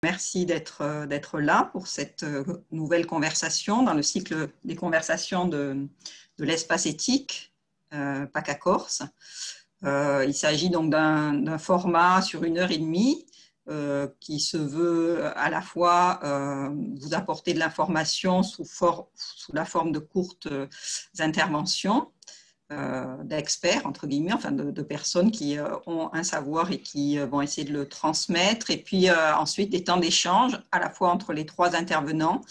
Merci d'être là pour cette nouvelle conversation dans le cycle des conversations de l'espace éthique PACA Corse. Il s'agit donc d'un format sur 1h30 qui se veut à la fois vous apporter de l'information sous la forme de courtes interventions d'experts, entre guillemets, enfin de personnes qui ont un savoir et qui vont essayer de le transmettre. Et puis ensuite, des temps d'échange à la fois entre les 3 intervenants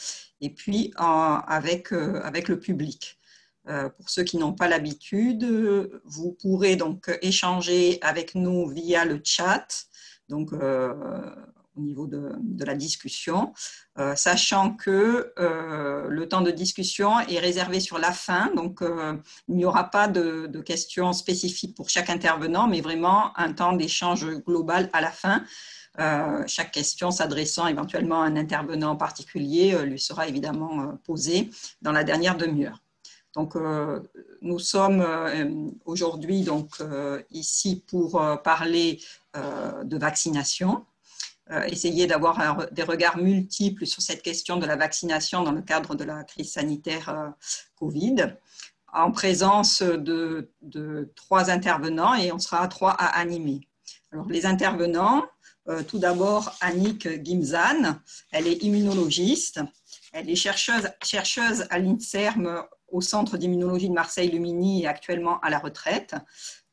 et puis avec le public. Pour ceux qui n'ont pas l'habitude, vous pourrez donc échanger avec nous via le chat. Donc, au niveau de la discussion, sachant que le temps de discussion est réservé sur la fin, donc il n'y aura pas de questions spécifiques pour chaque intervenant, mais vraiment un temps d'échange global à la fin. Chaque question s'adressant éventuellement à un intervenant en particulier lui sera évidemment posée dans la dernière demi-heure. Donc, nous sommes aujourd'hui ici pour parler de vaccination. Essayer d'avoir des regards multiples sur cette question de la vaccination dans le cadre de la crise sanitaire Covid, en présence de 3 intervenants, et on sera 3 à animer. Alors, les intervenants, tout d'abord Annick Gimzan, elle est immunologiste, elle est chercheuse à l'INSERM au Centre d'immunologie de Marseille-Lumini et actuellement à la retraite.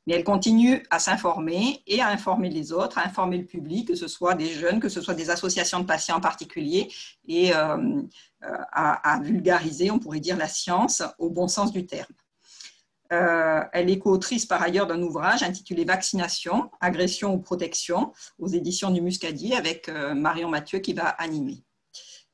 Mais elle continue à s'informer et à informer les autres, à informer le public, que ce soit des jeunes, que ce soit des associations de patients en particulier, et à vulgariser, on pourrait dire, la science au bon sens du terme. Elle est co-autrice par ailleurs d'un ouvrage intitulé Vaccination, agression ou protection, aux éditions du Muscadier, avec Marion Mathieu qui va animer.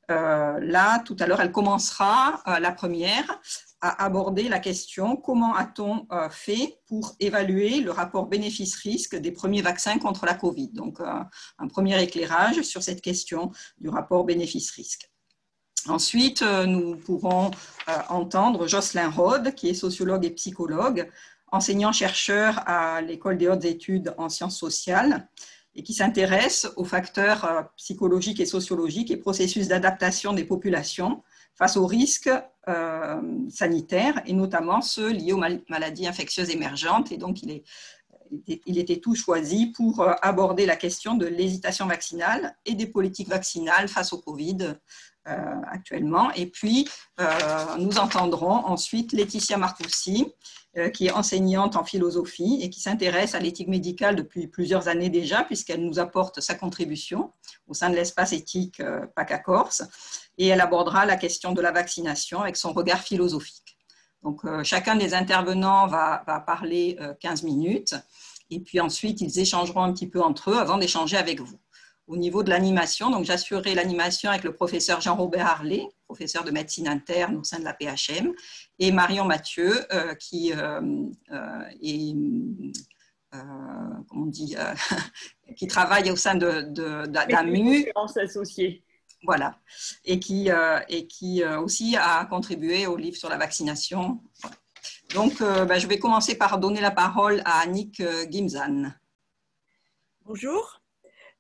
Là, tout à l'heure, elle commencera la première à aborder la question: comment a-t-on fait pour évaluer le rapport bénéfice-risque des premiers vaccins contre la Covid? Donc, un premier éclairage sur cette question du rapport bénéfice-risque. Ensuite, nous pourrons entendre Jocelyn Rode, qui est sociologue et psychologue, enseignant-chercheur à l'École des hautes études en sciences sociales, et qui s'intéresse aux facteurs psychologiques et sociologiques et processus d'adaptation des populations face aux risques sanitaires, et notamment ceux liés aux maladies infectieuses émergentes. Et donc, il était tout choisi pour aborder la question de l'hésitation vaccinale et des politiques vaccinales face au Covid actuellement. Et puis, nous entendrons ensuite Laetitia Marcoussi, qui est enseignante en philosophie et qui s'intéresse à l'éthique médicale depuis plusieurs années déjà, puisqu'elle nous apporte sa contribution au sein de l'espace éthique PACA Corse, et elle abordera la question de la vaccination avec son regard philosophique. Donc, chacun des intervenants va parler 15 minutes, et puis ensuite, ils échangeront un petit peu entre eux avant d'échanger avec vous. Au niveau de l'animation, donc j'assurerai l'animation avec le professeur Jean-Robert Harlet, professeur de médecine interne au sein de la PHM, et Marion Mathieu, qui qui travaille au sein d'AMU. Associée. Voilà, et qui aussi a contribué au livre sur la vaccination. Donc, je vais commencer par donner la parole à Annick Gimzan. Bonjour.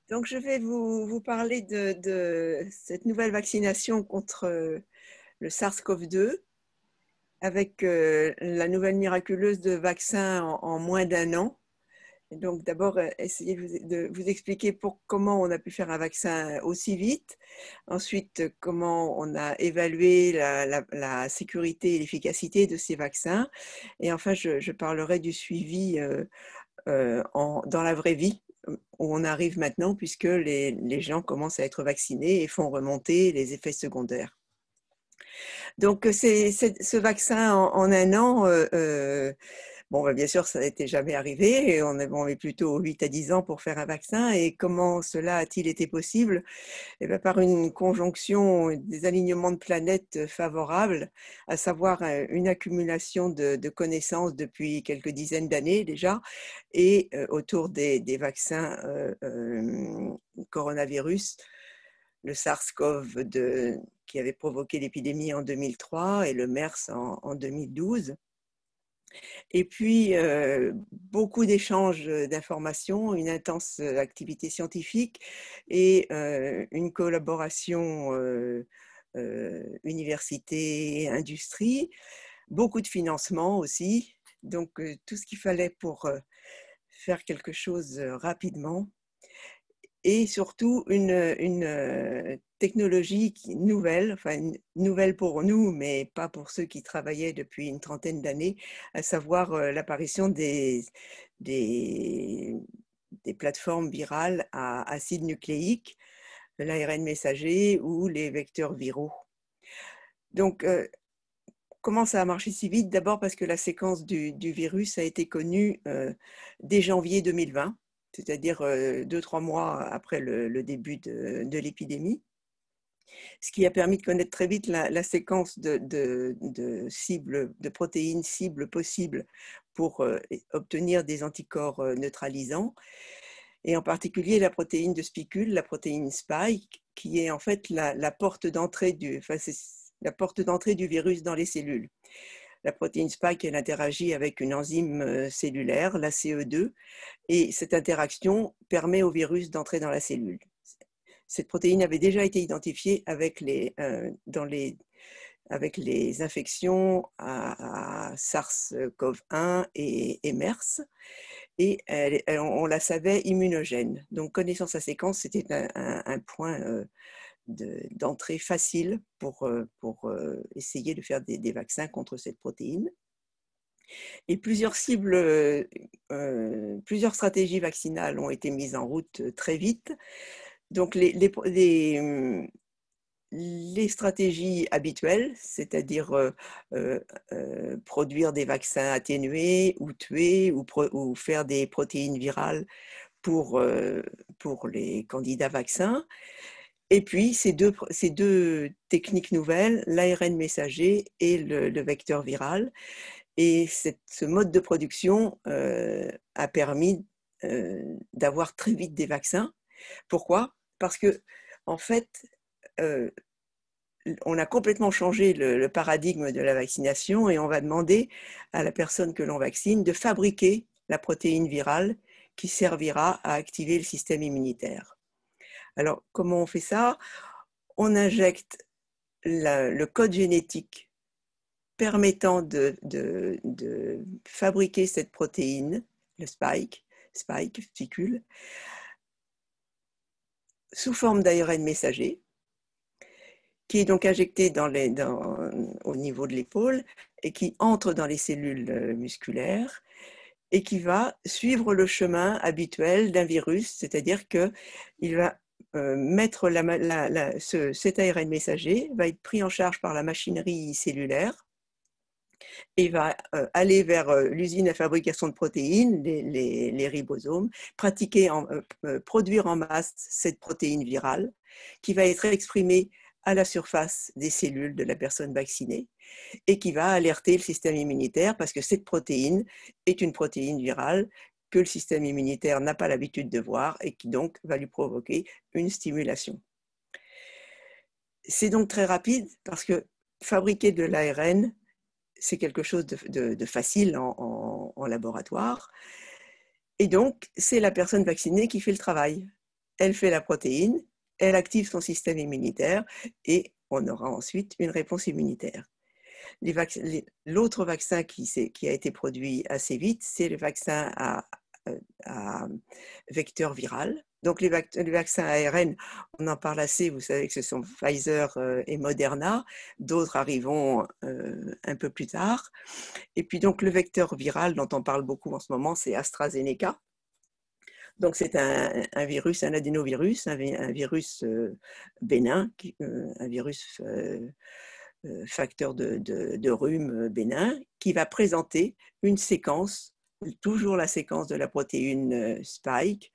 Donc, je vais vous parler de cette nouvelle vaccination contre le SARS-CoV-2 avec la nouvelle miraculeuse de vaccin en moins d'1 an. Et donc, d'abord, essayer de vous expliquer comment on a pu faire un vaccin aussi vite. Ensuite, comment on a évalué la sécurité et l'efficacité de ces vaccins. Et enfin, je parlerai du suivi dans la vraie vie, où on arrive maintenant, puisque les gens commencent à être vaccinés et font remonter les effets secondaires. Donc, ce vaccin en 1 an, bien sûr, ça n'était jamais arrivé, et on est plutôt 8 à 10 ans pour faire un vaccin. Et comment cela a-t-il été possible? Par une conjonction des alignements de planètes favorables, à savoir une accumulation de connaissances depuis quelques dizaines d'années déjà, et autour des vaccins coronavirus, le SARS-CoV-2 qui avait provoqué l'épidémie en 2003 et le MERS en 2012. Et puis, beaucoup d'échanges d'informations, une intense activité scientifique et une collaboration université-industrie, beaucoup de financement aussi. Donc, tout ce qu'il fallait pour faire quelque chose rapidement. Et surtout une technologie nouvelle, enfin nouvelle pour nous, mais pas pour ceux qui travaillaient depuis une trentaine d'années, à savoir l'apparition des, des plateformes virales à acide nucléique, l'ARN messager ou les vecteurs viraux. Donc, comment ça a marché si vite? D'abord parce que la séquence du virus a été connue dès janvier 2020, c'est-à-dire 2-3 mois après le début de l'épidémie, ce qui a permis de connaître très vite la séquence cibles, de protéines cibles possibles pour obtenir des anticorps neutralisants, et en particulier la protéine de spicule, la protéine spike, qui est en fait la porte d'entrée la porte d'entrée du virus dans les cellules. La protéine spike, elle interagit avec une enzyme cellulaire, la CE2, et cette interaction permet au virus d'entrer dans la cellule. Cette protéine avait déjà été identifiée avec avec les infections à SARS-CoV-1 et MERS, et on la savait immunogène. Donc, connaissant sa séquence, c'était un point d'entrée facile pour essayer de faire des vaccins contre cette protéine. Et plusieurs plusieurs stratégies vaccinales ont été mises en route très vite. Donc, les stratégies habituelles, c'est-à-dire produire des vaccins atténués ou tuer ou faire des protéines virales pour les candidats vaccins. Et puis, ces deux techniques nouvelles, l'ARN messager et le vecteur viral. Et ce mode de production a permis d'avoir très vite des vaccins. Pourquoi? Parce que, en fait, on a complètement changé le paradigme de la vaccination et on va demander à la personne que l'on vaccine de fabriquer la protéine virale qui servira à activer le système immunitaire. Alors, comment on fait ça? On injecte le code génétique permettant de fabriquer cette protéine, le spike, spicule, sous forme d'ARN messager, qui est donc injecté au niveau de l'épaule et qui entre dans les cellules musculaires et qui va suivre le chemin habituel d'un virus, c'est-à-dire qu'il va mettre cet ARN messager, va être pris en charge par la machinerie cellulaire et va aller vers l'usine à fabrication de protéines, les ribosomes, produire en masse cette protéine virale qui va être exprimée à la surface des cellules de la personne vaccinée et qui va alerter le système immunitaire parce que cette protéine est une protéine virale que le système immunitaire n'a pas l'habitude de voir et qui donc va lui provoquer une stimulation. C'est donc très rapide parce que fabriquer de l'ARN, c'est quelque chose de facile en laboratoire. Et donc, c'est la personne vaccinée qui fait le travail. Elle fait la protéine, elle active son système immunitaire et on aura ensuite une réponse immunitaire. L'autre vaccin qui a été produit assez vite, c'est le vaccin à vecteur viral. Donc, les vaccins ARN, on en parle assez, vous savez que ce sont Pfizer et Moderna, d'autres arriveront un peu plus tard. Et puis, donc, le vecteur viral dont on parle beaucoup en ce moment, c'est AstraZeneca. Donc, c'est un virus, un adénovirus, un virus bénin, un virus facteur de rhume bénin, qui va présenter une séquence, toujours la séquence de la protéine spike,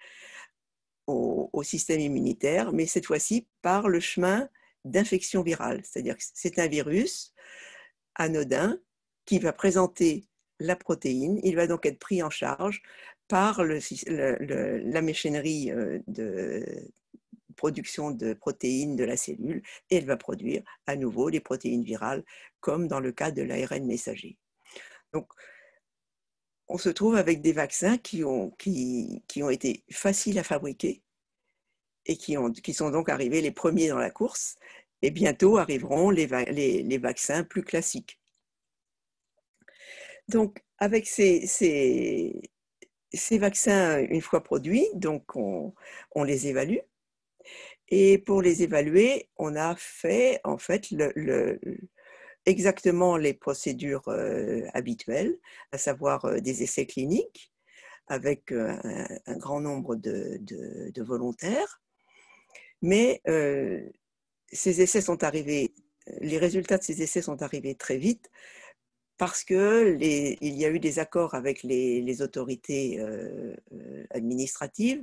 au système immunitaire, mais cette fois-ci par le chemin d'infection virale. C'est-à-dire que c'est un virus anodin qui va présenter la protéine. Il va donc être pris en charge par la machinerie de production de protéines de la cellule et elle va produire à nouveau les protéines virales comme dans le cas de l'ARN messager. Donc, on se trouve avec des vaccins qui ont été faciles à fabriquer et qui sont donc arrivés les premiers dans la course, et bientôt arriveront les vaccins plus classiques. Donc, avec ces vaccins, une fois produits, donc on les évalue. Et pour les évaluer, on a fait en fait exactement les procédures habituelles, à savoir des essais cliniques avec un grand nombre de volontaires. Mais ces essais sont arrivés, les résultats de ces essais sont arrivés très vite parce qu'il y a eu des accords avec les autorités administratives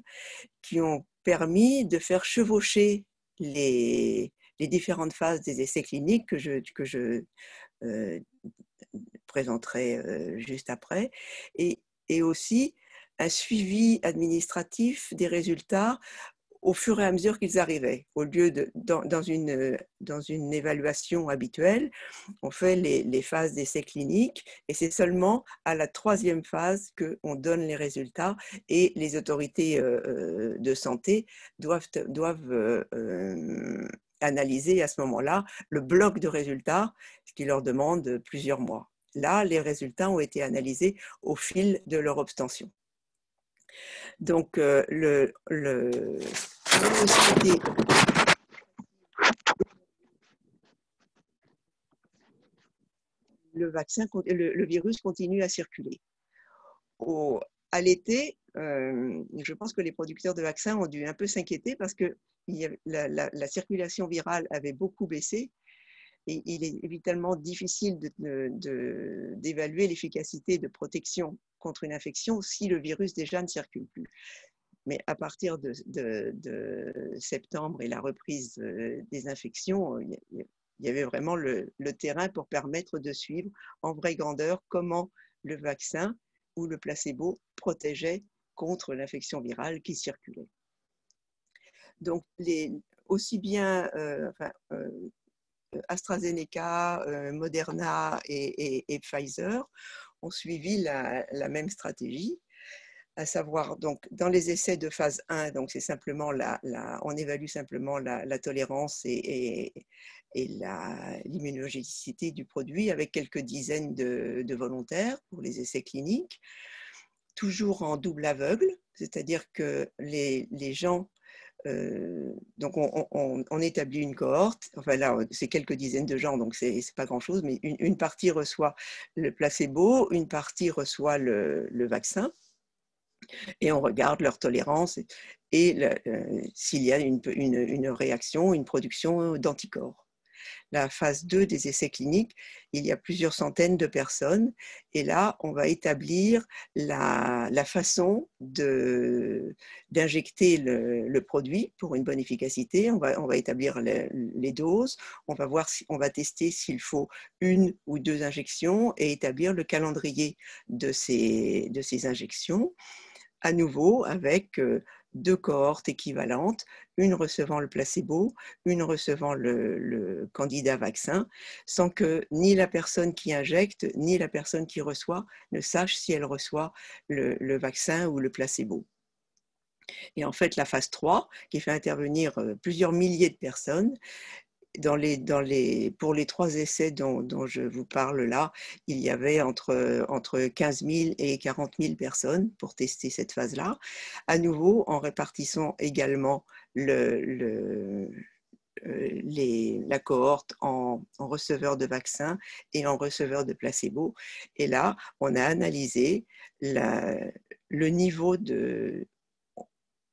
qui ont permis de faire chevaucher les différentes phases des essais cliniques que je présenterai juste après, et aussi un suivi administratif des résultats au fur et à mesure qu'ils arrivaient. Au lieu dans une évaluation habituelle, on fait les phases d'essais cliniques et c'est seulement à la troisième phase qu'on donne les résultats et les autorités de santé doivent analyser à ce moment-là le bloc de résultats, ce qui leur demande plusieurs mois. Là, les résultats ont été analysés au fil de leur obtention. Donc, le vaccin, le virus continue à circuler. À l'été, je pense que les producteurs de vaccins ont dû un peu s'inquiéter parce que la circulation virale avait beaucoup baissé. Et il est évidemment difficile d'évaluer l'efficacité de protection contre une infection si le virus déjà ne circule plus. Mais à partir de septembre et la reprise des infections, il y avait vraiment le terrain pour permettre de suivre en vraie grandeur comment le vaccin ou le placebo protégeait contre l'infection virale qui circulait. Donc, aussi bien AstraZeneca, Moderna et Pfizer ont suivi la même stratégie, à savoir donc dans les essais de phase 1, donc c'est simplement on évalue simplement la tolérance et l'immunogénicité du produit avec quelques dizaines de volontaires pour les essais cliniques, toujours en double aveugle, c'est-à-dire que les gens donc on établit une cohorte, enfin là c'est quelques dizaines de gens, donc c'est pas grand chose, mais une partie reçoit le placebo, une partie reçoit le vaccin, et on regarde leur tolérance et s'il y a une réaction, une production d'anticorps. La phase 2 des essais cliniques, il y a plusieurs centaines de personnes et là, on va établir la façon d'injecter le produit pour une bonne efficacité. On va établir les doses, on va tester s'il faut une ou deux injections et établir le calendrier de ces injections. À nouveau avec deux cohortes équivalentes, une recevant le placebo, une recevant le candidat vaccin, sans que ni la personne qui injecte, ni la personne qui reçoit ne sache si elle reçoit le vaccin ou le placebo. Et en fait, la phase 3, qui fait intervenir plusieurs milliers de personnes, pour les 3 essais dont je vous parle là, il y avait entre 15 000 et 40 000 personnes pour tester cette phase-là. À nouveau, en répartissant également la cohorte en receveurs de vaccins et en receveurs de placebo. Et là, on a analysé le niveau de...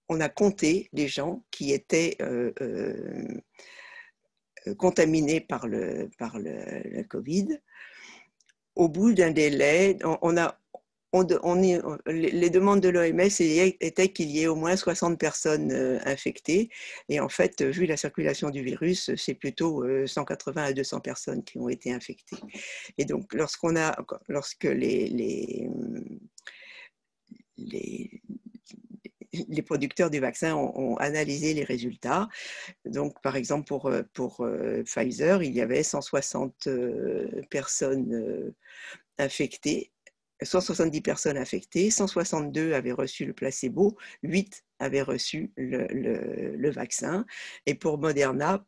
On a compté les gens qui étaient contaminés par le Covid. Au bout d'un délai, les demandes de l'OMS étaient qu'il y ait au moins 60 personnes infectées. Et en fait, vu la circulation du virus, c'est plutôt 180 à 200 personnes qui ont été infectées. Et donc, lorsque les producteurs du vaccin ont analysé les résultats. Donc, par exemple, pour Pfizer, il y avait 160 personnes infectées 170 personnes infectées, 162 avaient reçu le placebo, 8 avaient reçu le vaccin. Et pour Moderna,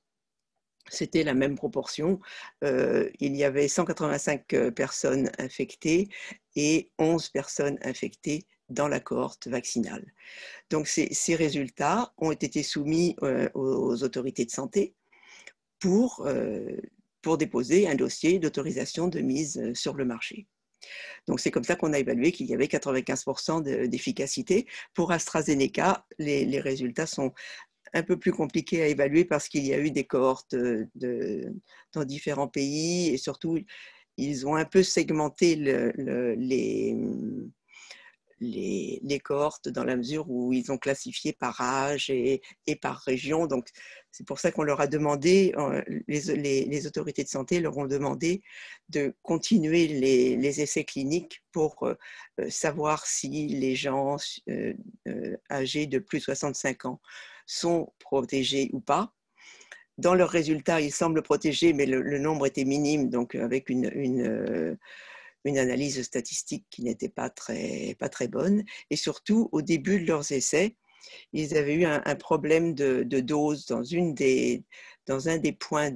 c'était la même proportion. Il y avait 185 personnes infectées et 11 personnes infectées dans la cohorte vaccinale. Donc ces résultats ont été soumis aux autorités de santé pour déposer un dossier d'autorisation de mise sur le marché. Donc c'est comme ça qu'on a évalué qu'il y avait 95% d'efficacité. Pour AstraZeneca, les résultats sont un peu plus compliqués à évaluer parce qu'il y a eu des cohortes dans différents pays et surtout, ils ont un peu segmenté les cohortes dans la mesure où ils ont classifié par âge et par région. Donc, c'est pour ça qu'on leur a demandé, les autorités de santé leur ont demandé de continuer les essais cliniques pour savoir si les gens âgés de plus de 65 ans sont protégés ou pas. Dans leurs résultats, ils semblent protégés, mais le nombre était minime, donc avec une analyse statistique qui n'était pas très bonne. Et surtout, au début de leurs essais, ils avaient eu un problème de dose dans un des points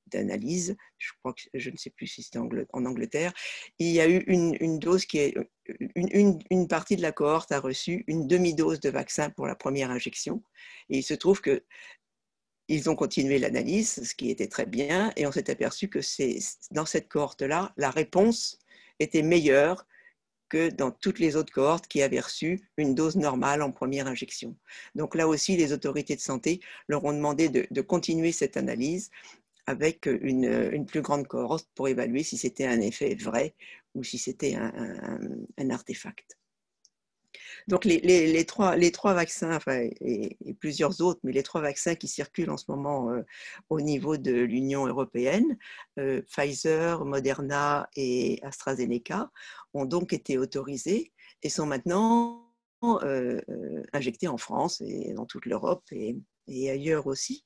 d'analyse. Je crois que je ne sais plus si c'était en Angleterre. Il y a eu une dose qui est une partie de la cohorte a reçu une demi-dose de vaccin pour la première injection. Et il se trouve que ils ont continué l'analyse, ce qui était très bien, et on s'est aperçu que dans cette cohorte-là, la réponse était meilleure que dans toutes les autres cohortes qui avaient reçu une dose normale en première injection. Donc là aussi, les autorités de santé leur ont demandé de continuer cette analyse avec une plus grande cohorte pour évaluer si c'était un effet vrai ou si c'était un artefact. Donc les trois vaccins, enfin, et plusieurs autres, mais les trois vaccins qui circulent en ce moment au niveau de l'Union européenne, Pfizer, Moderna et AstraZeneca, ont donc été autorisés et sont maintenant injectés en France et dans toute l'Europe et ailleurs aussi.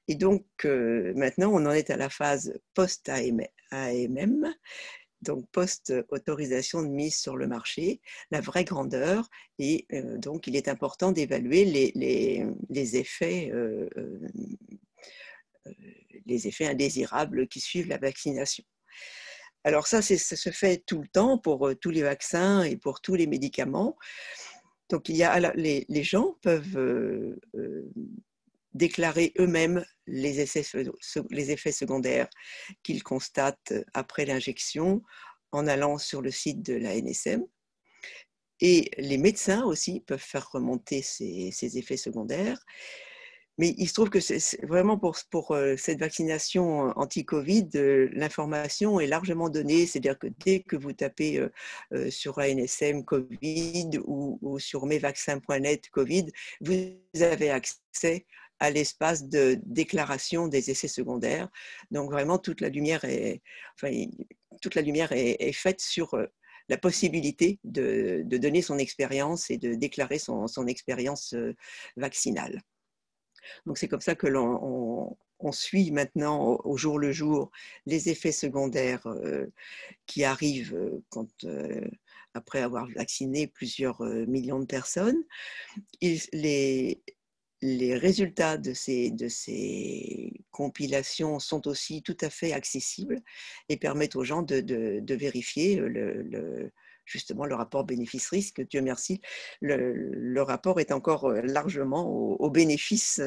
Et donc maintenant, on en est à la phase post-AMM, donc post-autorisation de mise sur le marché, la vraie grandeur, et donc il est important d'évaluer les effets indésirables qui suivent la vaccination. Alors ça se fait tout le temps pour tous les vaccins et pour tous les médicaments. Donc les gens peuvent déclarer eux-mêmes les effets secondaires qu'ils constatent après l'injection en allant sur le site de la NSM. Et les médecins aussi peuvent faire remonter ces effets secondaires. Mais il se trouve que c'est vraiment pour cette vaccination anti-Covid, l'information est largement donnée. C'est-à-dire que dès que vous tapez sur ANSM Covid ou sur mesvaccins.net Covid, vous avez accès à l'espace de déclaration des essais secondaires. Donc vraiment, toute la lumière est faite sur la possibilité de donner son expérience et de déclarer son expérience vaccinale. Donc c'est comme ça que l'on suit maintenant au jour le jour les effets secondaires qui arrivent après avoir vacciné plusieurs millions de personnes. Les résultats de ces compilations sont aussi tout à fait accessibles et permettent aux gens de vérifier justement le rapport bénéfice-risque. Dieu merci, le rapport est encore largement au bénéfice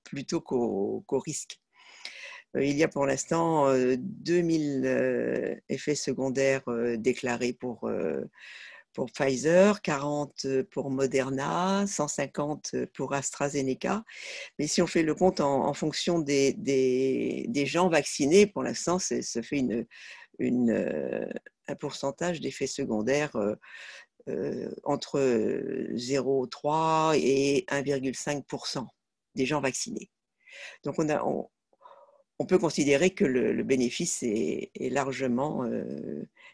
plutôt qu'au risque. Il y a pour l'instant 2000 effets secondaires déclarés pour Pfizer, 40 pour Moderna, 150 pour AstraZeneca. Mais si on fait le compte en fonction des gens vaccinés, pour l'instant, ça fait un pourcentage d'effets secondaires entre 0,3 et 1,5% des gens vaccinés. Donc on peut considérer que le bénéfice est largement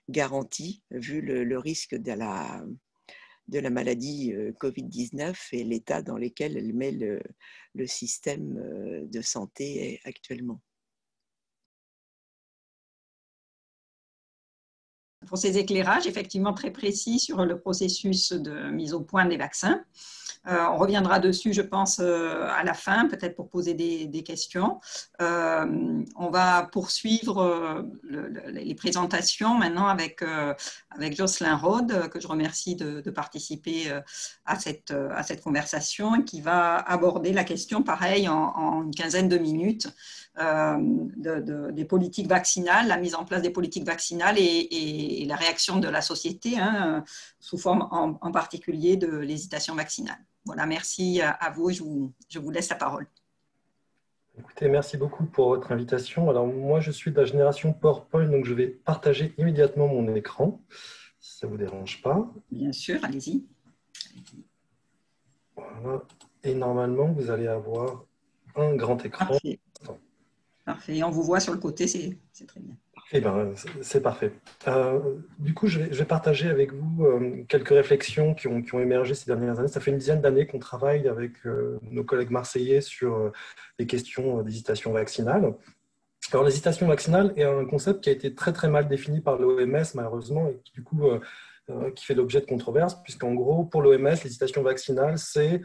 garanti vu le risque de la maladie Covid-19 et l'état dans lequel elle met le système de santé actuellement. pour ces éclairages effectivement très précis sur le processus de mise au point des vaccins. On reviendra dessus, je pense, à la fin, peut-être pour poser des questions. On va poursuivre les présentations maintenant avec Jocelyn Rode, que je remercie de participer à cette conversation et qui va aborder la question, pareil, en une quinzaine de minutes, des politiques vaccinales, la mise en place des politiques vaccinales et la réaction de la société, sous forme en particulier de l'hésitation vaccinale. Voilà, merci à vous. Je vous laisse la parole. Écoutez, merci beaucoup pour votre invitation. Alors, moi, je suis de la génération PowerPoint, donc je vais partager immédiatement mon écran, si ça ne vous dérange pas. Bien sûr, allez-y. Voilà. Et normalement, vous allez avoir un grand écran. Parfait. Parfait. Et on vous voit sur le côté, c'est très bien. Eh bien, c'est parfait. Du coup, je vais partager avec vous quelques réflexions qui ont émergé ces dernières années. Ça fait une dizaine d'années qu'on travaille avec nos collègues marseillais sur les questions d'hésitation vaccinale. Alors, l'hésitation vaccinale est un concept qui a été très, très mal défini par l'OMS, malheureusement, et qui, du coup, qui fait l'objet de controverses, puisqu'en gros, pour l'OMS, l'hésitation vaccinale, c'est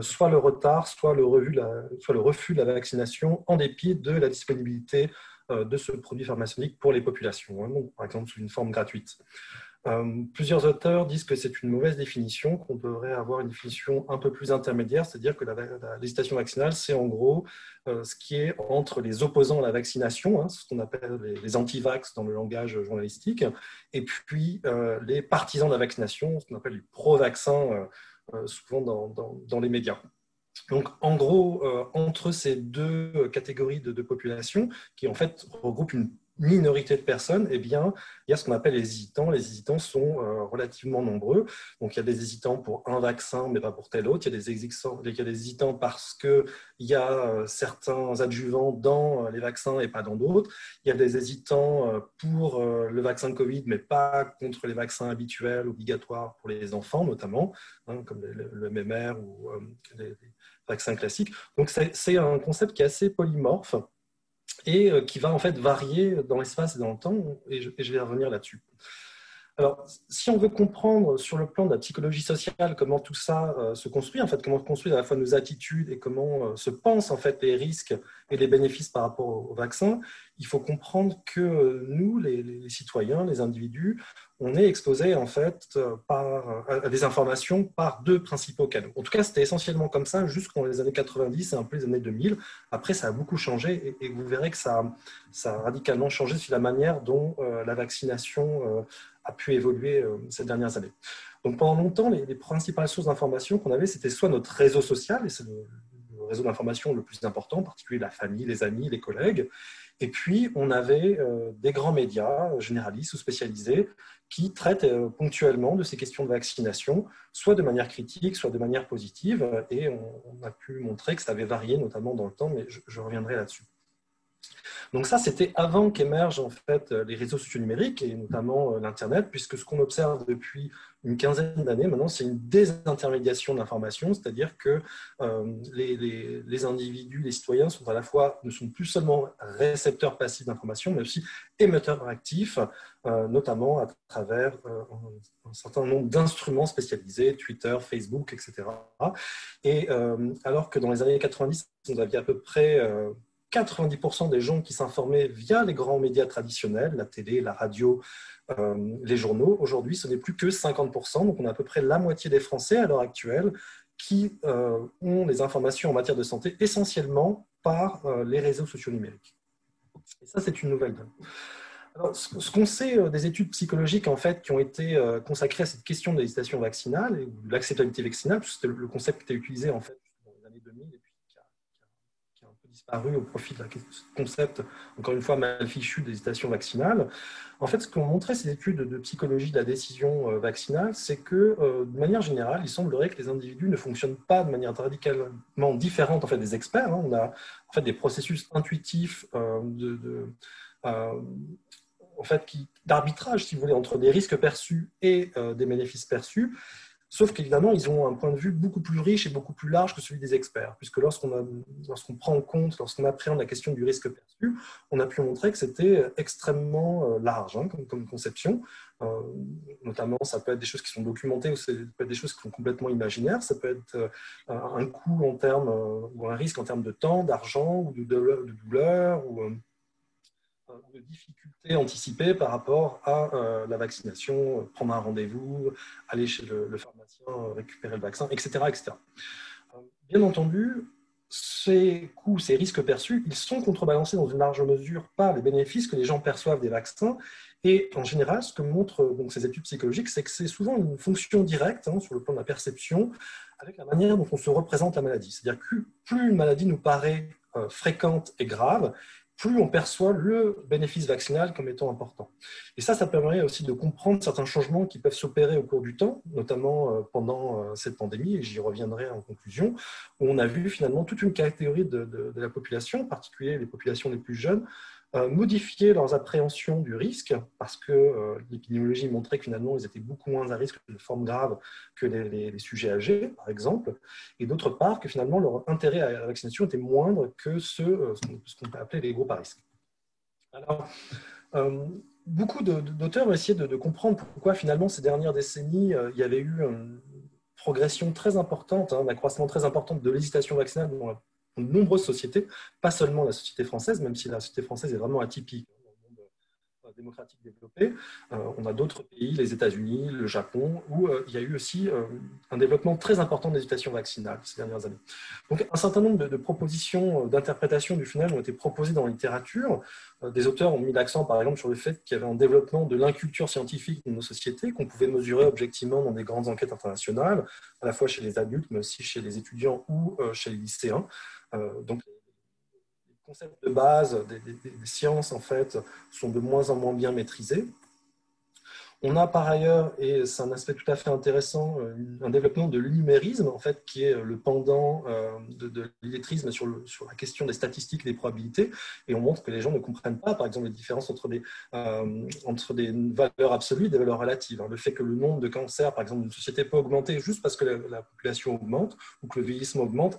soit le retard, soit le refus de la vaccination en dépit de la disponibilité de ce produit pharmaceutique pour les populations, donc, par exemple sous une forme gratuite. Plusieurs auteurs disent que c'est une mauvaise définition, qu'on devrait avoir une définition un peu plus intermédiaire, c'est-à-dire que l'hésitation vaccinale, c'est en gros ce qui est entre les opposants à la vaccination, ce qu'on appelle les anti-vax dans le langage journalistique, et puis les partisans de la vaccination, ce qu'on appelle les pro-vaccins, souvent dans les médias. Donc, en gros, entre ces deux catégories de population, qui en fait regroupent une minorité de personnes, eh bien, il y a ce qu'on appelle les hésitants. Les hésitants sont relativement nombreux. Donc, il y a des hésitants pour un vaccin, mais pas pour tel autre. Il y a des hésitants parce qu'il y a certains adjuvants dans les vaccins et pas dans d'autres. Il y a des hésitants pour le vaccin Covid, mais pas contre les vaccins habituels, obligatoires pour les enfants, notamment, comme le MMR ou les vaccins classiques. Donc, c'est un concept qui est assez polymorphe et qui va en fait varier dans l'espace et dans le temps, et je vais revenir là-dessus. Alors, si on veut comprendre sur le plan de la psychologie sociale comment tout ça se construit, en fait, comment se construisent à la fois nos attitudes et comment se pensent en fait les risques et les bénéfices par rapport au vaccin, il faut comprendre que nous, les citoyens, les individus, on est exposés en fait à des informations par deux principaux canaux. En tout cas, c'était essentiellement comme ça jusqu'en les années 90 et un peu les années 2000. Après, ça a beaucoup changé et vous verrez que ça a radicalement changé sur la manière dont la vaccination a pu évoluer ces dernières années. Donc pendant longtemps, les principales sources d'information qu'on avait, c'était soit notre réseau social, et c'est le réseau d'information le plus important, en particulier la famille, les amis, les collègues, et puis on avait des grands médias généralistes ou spécialisés qui traitent ponctuellement de ces questions de vaccination, soit de manière critique, soit de manière positive, et on a pu montrer que ça avait varié, notamment dans le temps, mais je reviendrai là-dessus. Donc ça, c'était avant qu'émergent en fait les réseaux sociaux numériques et notamment l'Internet, puisque ce qu'on observe depuis une quinzaine d'années maintenant, c'est une désintermédiation de l'information, c'est-à-dire que les individus, les citoyens sont à la fois, ne sont plus seulement récepteurs passifs d'information, mais aussi émetteurs actifs, notamment à travers un certain nombre d'instruments spécialisés, Twitter, Facebook, etc. Et alors que dans les années 90, vous aviez à peu près 90% des gens qui s'informaient via les grands médias traditionnels, la télé, la radio, les journaux. Aujourd'hui, ce n'est plus que 50%. Donc, on a à peu près la moitié des Français à l'heure actuelle qui ont les informations en matière de santé essentiellement par les réseaux sociaux numériques. Et ça, c'est une nouvelle donne. Alors, ce qu'on sait des études psychologiques en fait, qui ont été consacrées à cette question de l'hésitation vaccinale et de l'acceptabilité vaccinale, puisque c'était le concept qui était utilisé en fait, dans les années 2000 et puis qui a un peu disparu au profit de ce concept, encore une fois, mal fichu d'hésitation vaccinale. En fait, ce qu'ont montré ces études de psychologie de la décision vaccinale, c'est que, de manière générale, il semblerait que les individus ne fonctionnent pas de manière radicalement différente en fait, des experts. On a en fait des processus intuitifs en fait, d'arbitrage, si vous voulez, entre des risques perçus et des bénéfices perçus, Sauf qu'évidemment, ils ont un point de vue beaucoup plus riche et beaucoup plus large que celui des experts, puisque lorsqu'on prend en compte, lorsqu'on appréhende la question du risque perçu, on a pu montrer que c'était extrêmement large comme conception. Notamment, ça peut être des choses qui sont documentées ou ça peut être des choses qui sont complètement imaginaires. Ça peut être un coût en termes, ou un risque en termes de temps, d'argent ou de douleur ou de difficultés anticipées par rapport à la vaccination, prendre un rendez-vous, aller chez le pharmacien, récupérer le vaccin, etc., etc. Bien entendu, ces coûts, ces risques perçus, ils sont contrebalancés dans une large mesure par les bénéfices que les gens perçoivent des vaccins. Et en général, ce que montrent donc, ces études psychologiques, c'est que c'est souvent une fonction directe sur le plan de la perception avec la manière dont on se représente la maladie. C'est-à-dire que plus une maladie nous paraît fréquente et grave, plus on perçoit le bénéfice vaccinal comme étant important. Et ça permet aussi de comprendre certains changements qui peuvent s'opérer au cours du temps, notamment pendant cette pandémie, et j'y reviendrai en conclusion, où on a vu finalement toute une catégorie de la population, en particulier les populations les plus jeunes, modifier leurs appréhensions du risque, parce que l'épidémiologie montrait que finalement, ils étaient beaucoup moins à risque de formes graves que les sujets âgés, par exemple, et d'autre part, que finalement, leur intérêt à la vaccination était moindre que ce qu'on peut appeler les groupes à risque. Alors, beaucoup d'auteurs ont essayé de comprendre pourquoi finalement, ces dernières décennies, il y avait eu une progression très importante, un accroissement très important de l'hésitation vaccinale dans de nombreuses sociétés, pas seulement la société française, même si la société française est vraiment atypique dans le monde démocratique développé. On a d'autres pays, les États-Unis, le Japon, où il y a eu aussi un développement très important de l'hésitation vaccinale ces dernières années. Donc, un certain nombre de propositions d'interprétation du phénomène ont été proposées dans la littérature. Des auteurs ont mis l'accent, par exemple, sur le fait qu'il y avait un développement de l'inculture scientifique dans nos sociétés, qu'on pouvait mesurer objectivement dans des grandes enquêtes internationales, à la fois chez les adultes, mais aussi chez les étudiants ou chez les lycéens. Donc, les concepts de base des sciences, en fait, sont de moins en moins bien maîtrisés. On a par ailleurs, et c'est un aspect tout à fait intéressant, un développement de l'numérisme, en fait, qui est le pendant de l'illettrisme sur la question des statistiques et des probabilités. Et on montre que les gens ne comprennent pas, par exemple, les différences entre des valeurs absolues et des valeurs relatives. Le fait que le nombre de cancers, par exemple, d'une société peut augmenter juste parce que la population augmente ou que le vieillissement augmente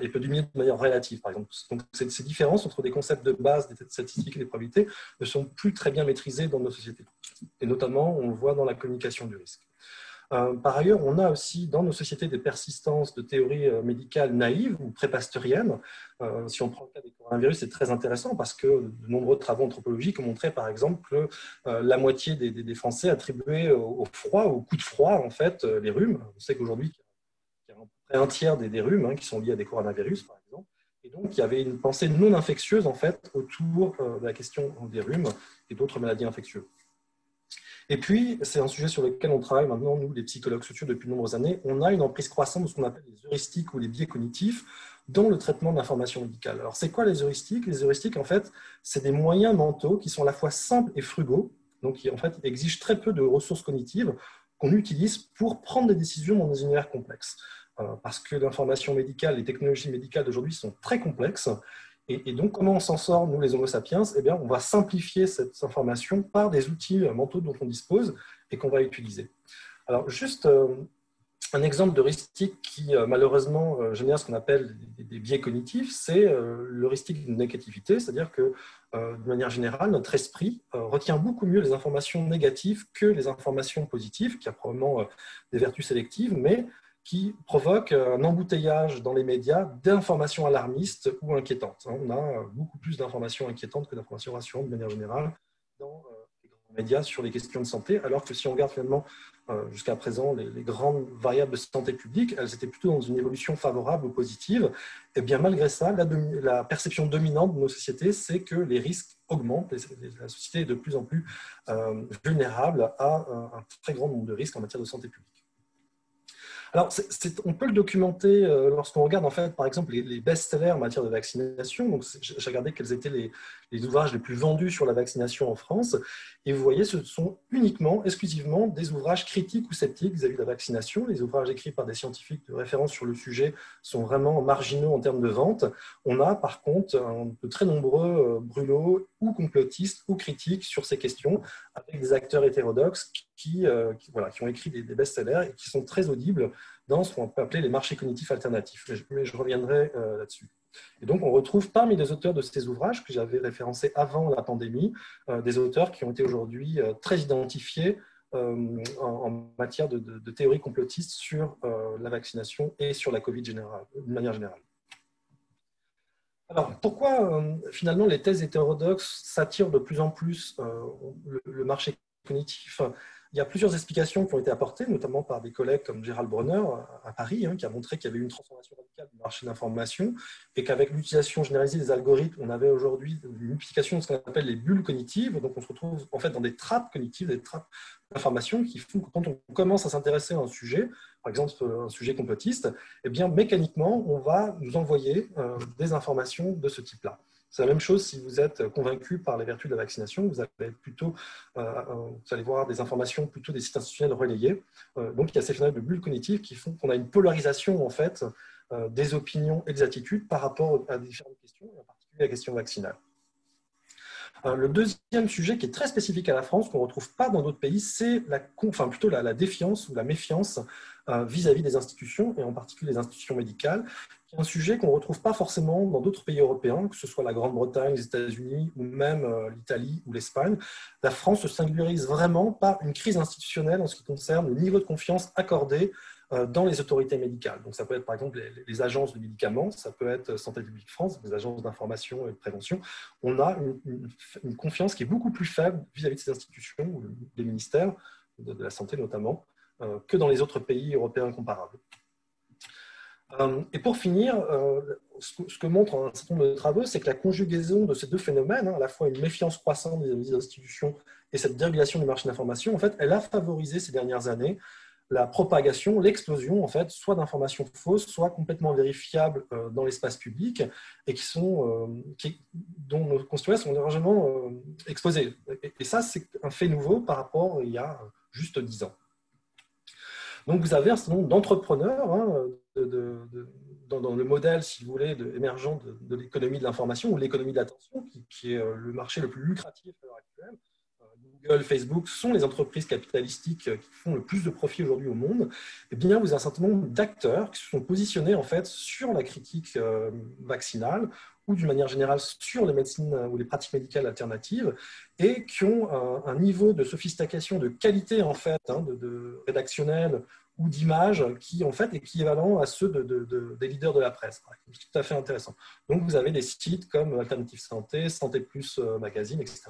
et peut diminuer de manière relative, par exemple. Donc, ces différences entre des concepts de base, des statistiques et des probabilités ne sont plus très bien maîtrisées dans nos sociétés. Et notamment, on le voit dans la communication du risque. Par ailleurs, on a aussi dans nos sociétés des persistances de théories médicales naïves ou pré-pasteuriennes. Si on prend le cas des coronavirus, c'est très intéressant parce que de nombreux travaux anthropologiques ont montré, par exemple, que la moitié des Français attribuaient au froid, au coup de froid, en fait, les rhumes. On sait qu'aujourd'hui, il y a à peu près un tiers des rhumes qui sont liés à des coronavirus, par exemple. Et donc, il y avait une pensée non infectieuse, en fait, autour de la question des rhumes et d'autres maladies infectieuses. Et puis, c'est un sujet sur lequel on travaille maintenant, nous, les psychologues sociaux, depuis de nombreuses années. On a une emprise croissante de ce qu'on appelle les heuristiques ou les biais cognitifs dans le traitement de l'information médicale. Alors, c'est quoi les heuristiques? Les heuristiques, en fait, c'est des moyens mentaux qui sont à la fois simples et frugaux, donc qui, en fait, exigent très peu de ressources cognitives qu'on utilise pour prendre des décisions dans des univers complexes. Parce que l'information médicale, les technologies médicales d'aujourd'hui sont très complexes. Et donc, comment on s'en sort, nous, les Homo sapiens? Eh bien, on va simplifier cette information par des outils mentaux dont on dispose et qu'on va utiliser. Alors, juste un exemple d'heuristique qui, malheureusement, génère ce qu'on appelle des biais cognitifs, c'est l'heuristique de négativité, c'est-à-dire que, de manière générale, notre esprit retient beaucoup mieux les informations négatives que les informations positives, qui a probablement des vertus sélectives, mais qui provoque un embouteillage dans les médias d'informations alarmistes ou inquiétantes. On a beaucoup plus d'informations inquiétantes que d'informations rassurantes de manière générale dans les grands médias sur les questions de santé, alors que si on regarde finalement jusqu'à présent les grandes variables de santé publique, elles étaient plutôt dans une évolution favorable ou positive. Et bien malgré ça, la perception dominante de nos sociétés, c'est que les risques augmentent, la société est de plus en plus vulnérable à un très grand nombre de risques en matière de santé publique. Alors, on peut le documenter lorsqu'on regarde, en fait, par exemple, les best-sellers en matière de vaccination. Donc, j'ai regardé quels étaient les ouvrages les plus vendus sur la vaccination en France. Et vous voyez, ce sont exclusivement des ouvrages critiques ou sceptiques vis-à-vis de la vaccination. Les ouvrages écrits par des scientifiques de référence sur le sujet sont vraiment marginaux en termes de vente. On a, par contre, de très nombreux brûlots ou complotistes ou critiques sur ces questions, avec des acteurs hétérodoxes qui ont écrit des best-sellers et qui sont très audibles dans ce qu'on peut appeler les marchés cognitifs alternatifs. Mais je reviendrai là-dessus. Et donc, on retrouve parmi les auteurs de ces ouvrages que j'avais référencés avant la pandémie, des auteurs qui ont été aujourd'hui très identifiés en matière de théorie complotiste sur la vaccination et sur la Covid d'une manière générale. Alors, pourquoi finalement les thèses hétérodoxes s'attirent de plus en plus le marché cognitif? Il y a plusieurs explications qui ont été apportées, notamment par des collègues comme Gérald Bronner à Paris, qui a montré qu'il y avait eu une transformation radicale du marché d'information et qu'avec l'utilisation généralisée des algorithmes, on avait aujourd'hui une multiplication de ce qu'on appelle les bulles cognitives. Donc, on se retrouve en fait dans des trappes cognitives, des trappes d'information qui font que quand on commence à s'intéresser à un sujet, par exemple un sujet complotiste, eh bien, mécaniquement, on va nous envoyer des informations de ce type-là. C'est la même chose si vous êtes convaincu par les vertus de la vaccination, vous allez voir des informations plutôt des sites institutionnels relayés. Donc, il y a ces phénomènes de bulles cognitives qui font qu'on a une polarisation en fait, des opinions et des attitudes par rapport à différentes questions, et en particulier la question vaccinale. Le deuxième sujet qui est très spécifique à la France, qu'on ne retrouve pas dans d'autres pays, c'est plutôt la défiance ou la méfiance vis-à-vis des institutions, et en particulier les institutions médicales, qui est un sujet qu'on ne retrouve pas forcément dans d'autres pays européens, que ce soit la Grande-Bretagne, les États-Unis ou même l'Italie ou l'Espagne. La France se singularise vraiment par une crise institutionnelle en ce qui concerne le niveau de confiance accordé dans les autorités médicales. Donc, ça peut être par exemple les agences de médicaments, ça peut être Santé publique France, les agences d'information et de prévention. On a une confiance qui est beaucoup plus faible vis-à-vis de ces institutions, ou des ministères de la santé notamment, que dans les autres pays européens comparables. Et pour finir, ce que montrent un certain nombre de travaux, c'est que la conjugaison de ces deux phénomènes, à la fois une méfiance croissante des institutions et cette dérégulation du marché d'information, en fait, elle a favorisé ces dernières années la propagation, l'explosion, en fait, soit d'informations fausses, soit complètement vérifiables dans l'espace public et dont nos concitoyens sont largement exposés. Et ça, c'est un fait nouveau par rapport à il y a juste 10 ans. Donc, vous avez un certain nombre d'entrepreneurs dans le modèle, si vous voulez, émergent de l'économie de l'information ou l'économie de l'attention, qui est le marché le plus lucratif à l'heure actuelle. Google, Facebook sont les entreprises capitalistiques qui font le plus de profit aujourd'hui au monde. Eh bien, vous avez un certain nombre d'acteurs qui se sont positionnés en fait sur la critique vaccinale ou d'une manière générale sur les médecines ou les pratiques médicales alternatives et qui ont un niveau de sophistication, de qualité en fait, de rédactionnel ou d'image qui en fait est équivalent à ceux des leaders de la presse. C'est tout à fait intéressant. Donc vous avez des sites comme Alternative Santé, Santé Plus Magazine, etc.,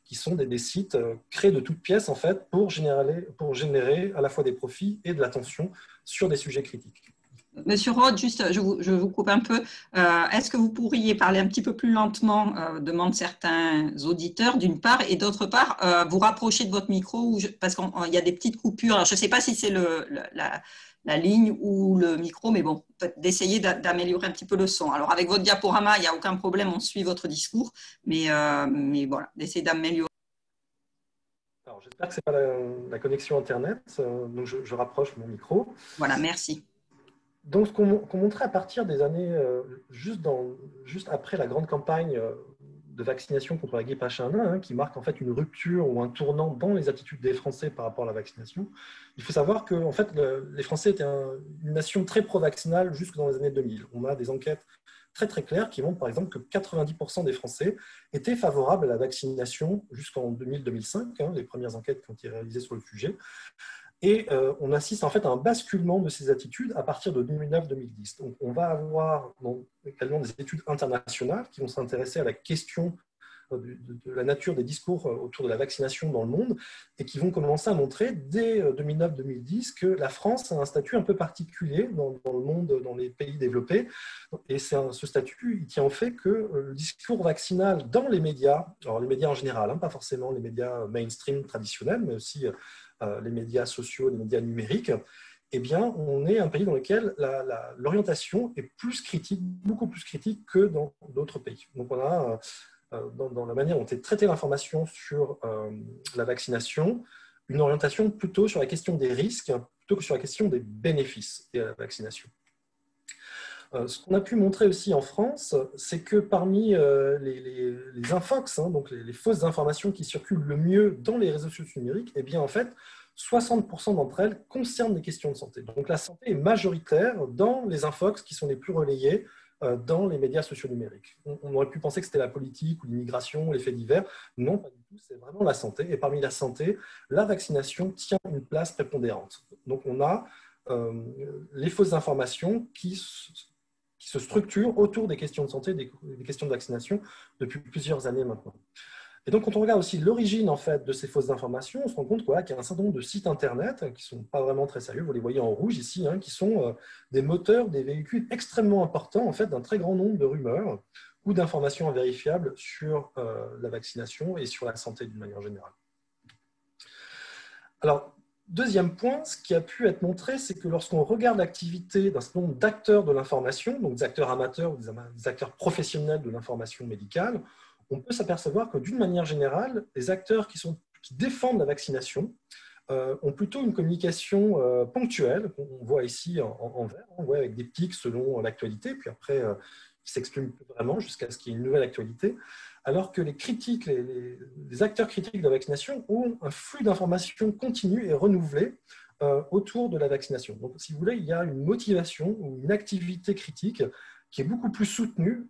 qui sont des sites créés de toutes pièces en fait pour générer à la fois des profits et de l'attention sur des sujets critiques. Monsieur Roth, juste, je vous coupe un peu. Est-ce que vous pourriez parler un petit peu plus lentement, demandent certains auditeurs, d'une part, et d'autre part, vous rapprocher de votre micro, parce qu'il y a des petites coupures. Alors, je ne sais pas si c'est la ligne ou le micro, mais bon, d'essayer d'améliorer un petit peu le son. Alors, avec votre diaporama, il n'y a aucun problème, on suit votre discours, mais voilà, d'essayer d'améliorer. Alors, j'espère que ce n'est pas la connexion Internet, donc je rapproche mon micro. Voilà, merci. Donc, ce qu'on montrait à partir des années, juste après la grande campagne de vaccination contre la grippe H1N1, qui marque en fait une rupture ou un tournant dans les attitudes des Français par rapport à la vaccination, il faut savoir que en fait, les Français étaient une nation très pro-vaccinale jusque dans les années 2000. On a des enquêtes très très claires qui montrent par exemple que 90% des Français étaient favorables à la vaccination jusqu'en 2000-2005, les premières enquêtes qui ont été réalisées sur le sujet. Et on assiste en fait à un basculement de ces attitudes à partir de 2009-2010. Donc on va avoir également des études internationales qui vont s'intéresser à la question de la nature des discours autour de la vaccination dans le monde et qui vont commencer à montrer dès 2009-2010 que la France a un statut un peu particulier dans le monde, dans les pays développés. Et ce statut, il tient au fait que le discours vaccinal dans les médias, alors les médias en général, pas forcément les médias mainstream traditionnels, mais aussi les médias sociaux, les médias numériques, eh bien, on est un pays dans lequel l'orientation est plus critique, beaucoup plus critique que dans d'autres pays. Donc, on a, dans la manière dont est traitée l'information sur la vaccination, une orientation plutôt sur la question des risques, plutôt que sur la question des bénéfices de la vaccination. Ce qu'on a pu montrer aussi en France, c'est que parmi les infox, hein, donc les fausses informations qui circulent le mieux dans les réseaux sociaux numériques, eh bien en fait, 60% d'entre elles concernent des questions de santé. Donc la santé est majoritaire dans les infox qui sont les plus relayés dans les médias sociaux numériques. On aurait pu penser que c'était la politique ou l'immigration, les faits divers. Non, pas du tout, c'est vraiment la santé. Et parmi la santé, la vaccination tient une place prépondérante. Donc on a les fausses informations qui se structurent autour des questions de santé, des questions de vaccination depuis plusieurs années maintenant. Et donc, quand on regarde aussi l'origine en fait, de ces fausses informations, on se rend compte qu'il y a un certain nombre de sites Internet qui ne sont pas vraiment très sérieux, vous les voyez en rouge ici, hein, qui sont des moteurs, des véhicules extrêmement importants en fait, d'un très grand nombre de rumeurs ou d'informations invérifiables sur la vaccination et sur la santé d'une manière générale. Alors, deuxième point, ce qui a pu être montré, c'est que lorsqu'on regarde l'activité d'un certain nombre d'acteurs de l'information, donc des acteurs amateurs ou des acteurs professionnels de l'information médicale, on peut s'apercevoir que d'une manière générale, les acteurs qui défendent la vaccination ont plutôt une communication ponctuelle, on voit ici en vert, on voit avec des pics selon l'actualité, puis après ils s'expriment vraiment jusqu'à ce qu'il y ait une nouvelle actualité, alors que les critiques, les acteurs critiques de la vaccination ont un flux d'informations continu et renouvelé autour de la vaccination. Donc si vous voulez, il y a une motivation ou une activité critique qui est beaucoup plus soutenue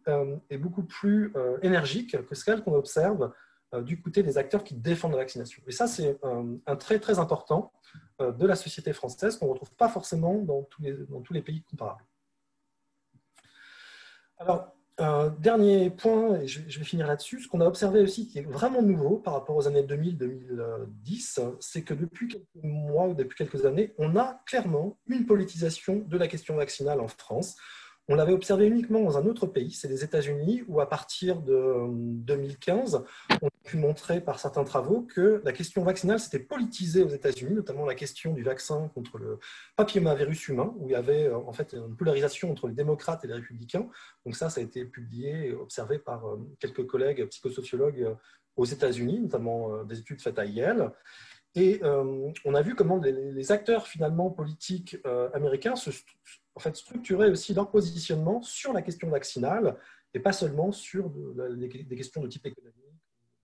et beaucoup plus énergique que celle qu'on observe du côté des acteurs qui défendent la vaccination. Et ça, c'est un trait très important de la société française qu'on ne retrouve pas forcément dans tous les pays comparables. Alors, dernier point, et je vais finir là-dessus, ce qu'on a observé aussi qui est vraiment nouveau par rapport aux années 2000-2010, c'est que depuis quelques mois ou depuis quelques années, on a clairement une politisation de la question vaccinale en France. On l'avait observé uniquement dans un autre pays, c'est les États-Unis, où à partir de 2015, on a pu montrer par certains travaux que la question vaccinale s'était politisée aux États-Unis, notamment la question du vaccin contre le papillomavirus humain, où il y avait en fait une polarisation entre les démocrates et les républicains. Donc ça a été publié et observé par quelques collègues psychosociologues aux États-Unis, notamment des études faites à Yale. Et on a vu comment les acteurs finalement politiques américains structuraient aussi leur positionnement sur la question vaccinale et pas seulement sur des questions de type économique,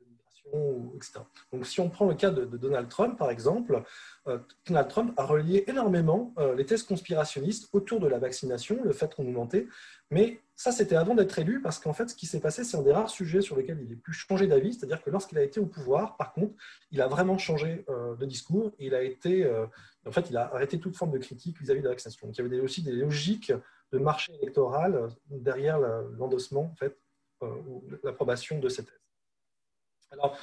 de migration, etc. Donc si on prend le cas de Donald Trump, par exemple, Donald Trump a relié énormément les thèses conspirationnistes autour de la vaccination, le fait qu'on nous mentait, mais ça c'était avant d'être élu parce qu'en fait ce qui s'est passé c'est un des rares sujets sur lesquels il ait pu changer d'avis, c'est-à-dire que lorsqu'il a été au pouvoir, par contre, il a vraiment changé de discours, il a arrêté toute forme de critique vis-à-vis de la vaccination. Donc il y avait aussi des logiques de marché électoral derrière l'endossement, en fait, ou l'approbation de ces thèses. Alors,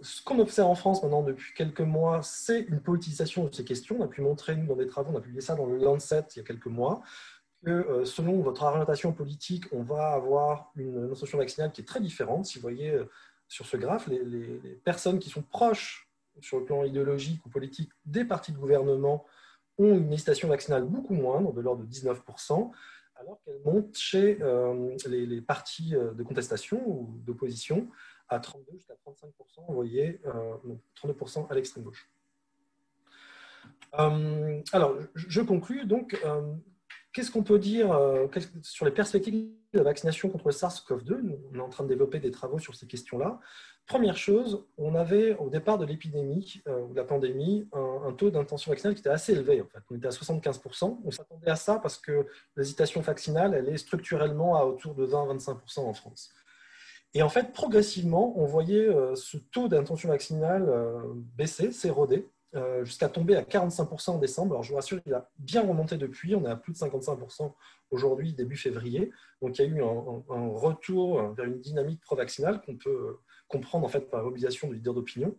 ce qu'on observe en France maintenant depuis quelques mois, c'est une politisation de ces questions. On a pu montrer, nous, dans des travaux, on a publié ça dans le Lancet il y a quelques mois, que selon votre orientation politique, on va avoir une notion vaccinale qui est très différente. Si vous voyez sur ce graphe, les personnes qui sont proches sur le plan idéologique ou politique des partis de gouvernement ont une hésitation vaccinale beaucoup moindre, de l'ordre de 19%, alors qu'elle monte chez les partis de contestation ou d'opposition à 32 jusqu'à 35%, vous voyez, 32% à l'extrême gauche. Alors, je conclus donc. Qu'est-ce qu'on peut dire sur les perspectives de la vaccination contre le SARS-CoV-2 ? On est en train de développer des travaux sur ces questions-là. Première chose, on avait au départ de l'épidémie ou de la pandémie un taux d'intention vaccinale qui était assez élevé. En fait. On était à 75%. On s'attendait à ça parce que l'hésitation vaccinale, elle est structurellement à autour de 20-25% en France. Et en fait, progressivement, on voyait ce taux d'intention vaccinale baisser, s'éroder, jusqu'à tomber à 45% en décembre. Alors, je vous rassure, il a bien remonté depuis. On est à plus de 55% aujourd'hui, début février. Donc, il y a eu un retour vers une dynamique pro-vaccinale qu'on peut comprendre en fait, par la mobilisation de leaders d'opinion.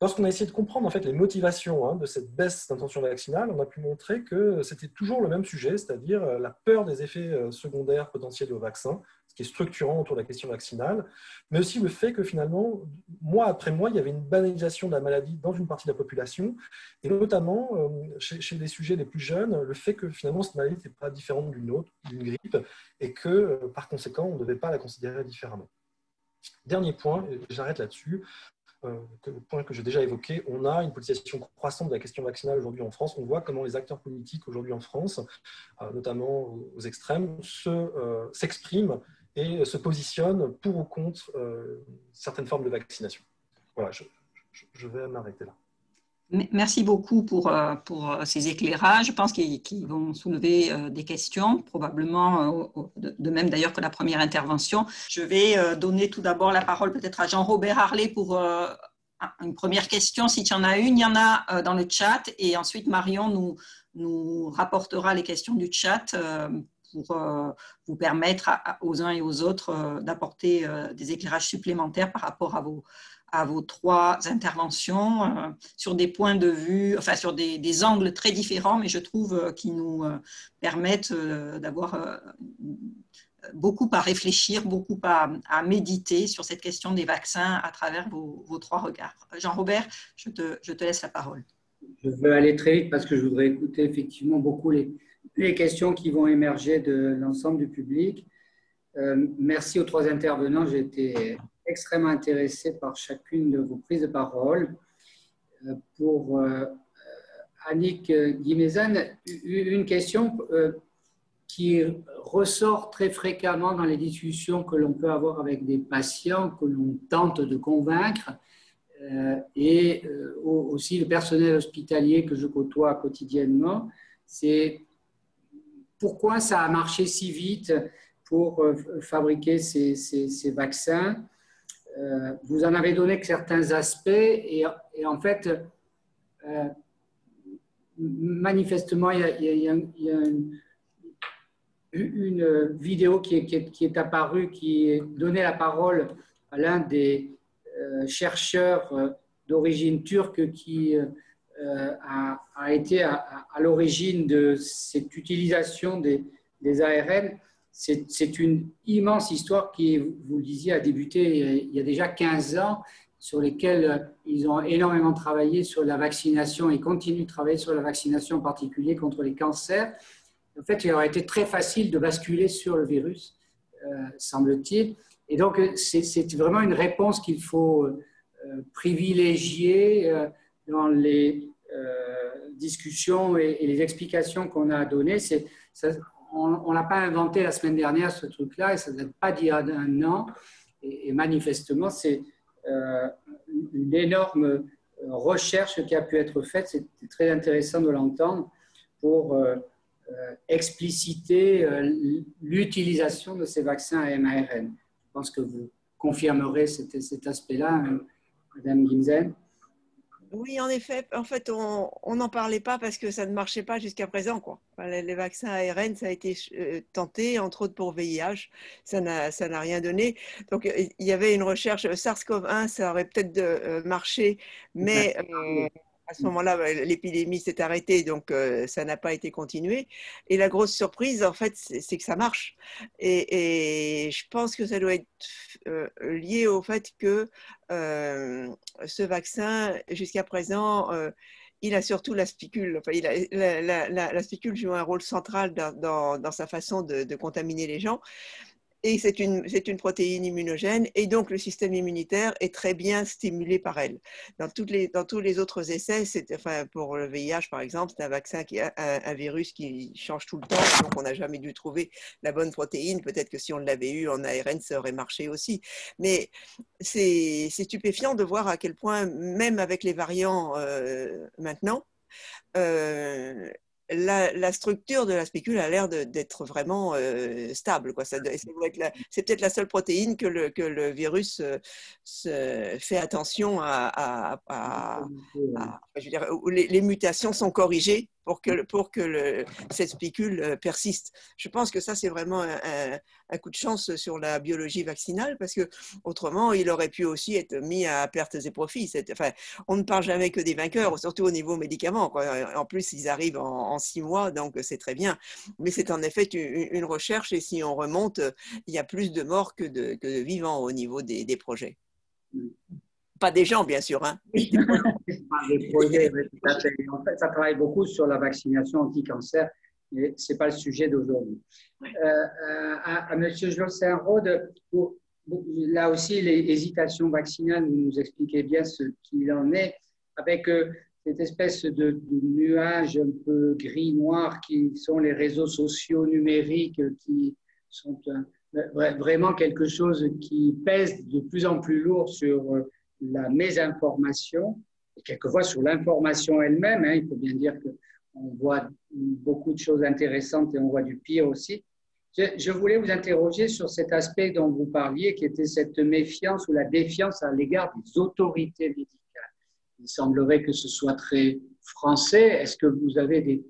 Lorsqu'on a essayé de comprendre en fait, les motivations de cette baisse d'intention vaccinale, on a pu montrer que c'était toujours le même sujet, c'est-à-dire la peur des effets secondaires potentiels au vaccin, ce qui est structurant autour de la question vaccinale, mais aussi le fait que finalement, mois après mois, il y avait une banalisation de la maladie dans une partie de la population, et notamment chez les sujets les plus jeunes, le fait que finalement cette maladie n'était pas différente d'une autre, d'une grippe, et que par conséquent, on ne devait pas la considérer différemment. Dernier point, j'arrête là-dessus. le point que j'ai déjà évoqué, on a une politisation croissante de la question vaccinale aujourd'hui en France. On voit comment les acteurs politiques aujourd'hui en France, notamment aux extrêmes, s'expriment et se positionnent pour ou contre certaines formes de vaccination. Voilà, je vais m'arrêter là. Merci beaucoup pour ces éclairages. Je pense qu'ils vont soulever des questions, probablement de même d'ailleurs que la première intervention. Je vais donner tout d'abord la parole peut-être à Jean-Robert Harlet pour une première question. Si tu en as une, il y en a dans le chat. Et ensuite, Marion nous rapportera les questions du chat pour vous permettre aux uns et aux autres d'apporter des éclairages supplémentaires par rapport à vos trois interventions sur des points de vue, enfin sur des angles très différents, mais je trouve qui nous permettent d'avoir beaucoup à réfléchir, beaucoup à méditer sur cette question des vaccins à travers vos trois regards. Jean-Robert, je te laisse la parole. Je veux aller très vite parce que je voudrais écouter effectivement beaucoup les questions qui vont émerger de l'ensemble du public. Merci aux trois intervenants. J'ai été extrêmement intéressé par chacune de vos prises de parole. Pour Annick Guimézan, une question qui ressort très fréquemment dans les discussions que l'on peut avoir avec des patients que l'on tente de convaincre et aussi le personnel hospitalier que je côtoie quotidiennement, c'est pourquoi ça a marché si vite pour fabriquer ces vaccins. Vous en avez donné que certains aspects et en fait, manifestement, il y a une vidéo qui est apparue, qui donnait la parole à l'un des chercheurs d'origine turque qui a été à l'origine de cette utilisation des ARN. C'est une immense histoire qui, vous le disiez, a débuté il y a déjà 15 ans, sur lesquels ils ont énormément travaillé sur la vaccination et continuent de travailler sur la vaccination, en particulier contre les cancers. En fait, il aurait été très facile de basculer sur le virus, semble-t-il. Et donc, c'est vraiment une réponse qu'il faut privilégier dans les discussions et les explications qu'on a données. On ne l'a pas inventé la semaine dernière, ce truc-là, et ça ne date pas d'il y a un an. Et manifestement, c'est une énorme recherche qui a pu être faite. C'est très intéressant de l'entendre pour expliciter l'utilisation de ces vaccins à mRNA. Je pense que vous confirmerez cet aspect-là, Madame Guimézan. Oui, en effet. En fait, on n'en parlait pas parce que ça ne marchait pas jusqu'à présent, quoi. Enfin, les vaccins ARN, ça a été tenté, entre autres pour VIH. Ça n'a rien donné. Donc, il y avait une recherche SARS-CoV-1, ça aurait peut-être marché, mais à ce moment-là, l'épidémie s'est arrêtée, donc ça n'a pas été continué. Et la grosse surprise, en fait, c'est que ça marche. Et je pense que ça doit être lié au fait que ce vaccin, jusqu'à présent, il a surtout la spicule. Enfin, la spicule joue un rôle central dans sa façon de contaminer les gens. Et c'est une protéine immunogène, et donc le système immunitaire est très bien stimulé par elle. Dans tous les autres essais, enfin, pour le VIH par exemple, c'est un vaccin qui a un virus qui change tout le temps, donc on n'a jamais dû trouver la bonne protéine. Peut-être que si on l'avait eu en ARN, ça aurait marché aussi. Mais c'est stupéfiant de voir à quel point, même avec les variants maintenant, la structure de la spicule a l'air d'être vraiment stable, quoi. C'est peut-être la seule protéine que le virus fait attention je veux dire, où les mutations sont corrigées pour que cette spicule persiste. Je pense que ça, c'est vraiment un coup de chance sur la biologie vaccinale, parce que autrement, il aurait pu aussi être mis à pertes et profits. Enfin, on ne parle jamais que des vainqueurs, surtout au niveau médicaments, quoi. En plus, ils arrivent en 6 mois, donc c'est très bien. Mais c'est en effet une recherche, et si on remonte, il y a plus de morts que de vivants au niveau des projets. Pas des gens, bien sûr. Hein. Des projets, en fait, ça travaille beaucoup sur la vaccination anti-cancer, mais ce n'est pas le sujet d'aujourd'hui. À M. Jules Saint-Rode, là aussi, les hésitations vaccinales, vous nous expliquez bien ce qu'il en est, avec cette espèce de nuage un peu gris-noir qui sont les réseaux sociaux numériques, qui sont vraiment quelque chose qui pèse de plus en plus lourd sur la mésinformation, et quelquefois sur l'information elle-même. Il faut bien dire qu'on voit beaucoup de choses intéressantes et on voit du pire aussi. Je voulais vous interroger sur cet aspect dont vous parliez, qui était cette méfiance ou la défiance à l'égard des autorités médicales. Il semblerait que ce soit très français. Est-ce que vous avez des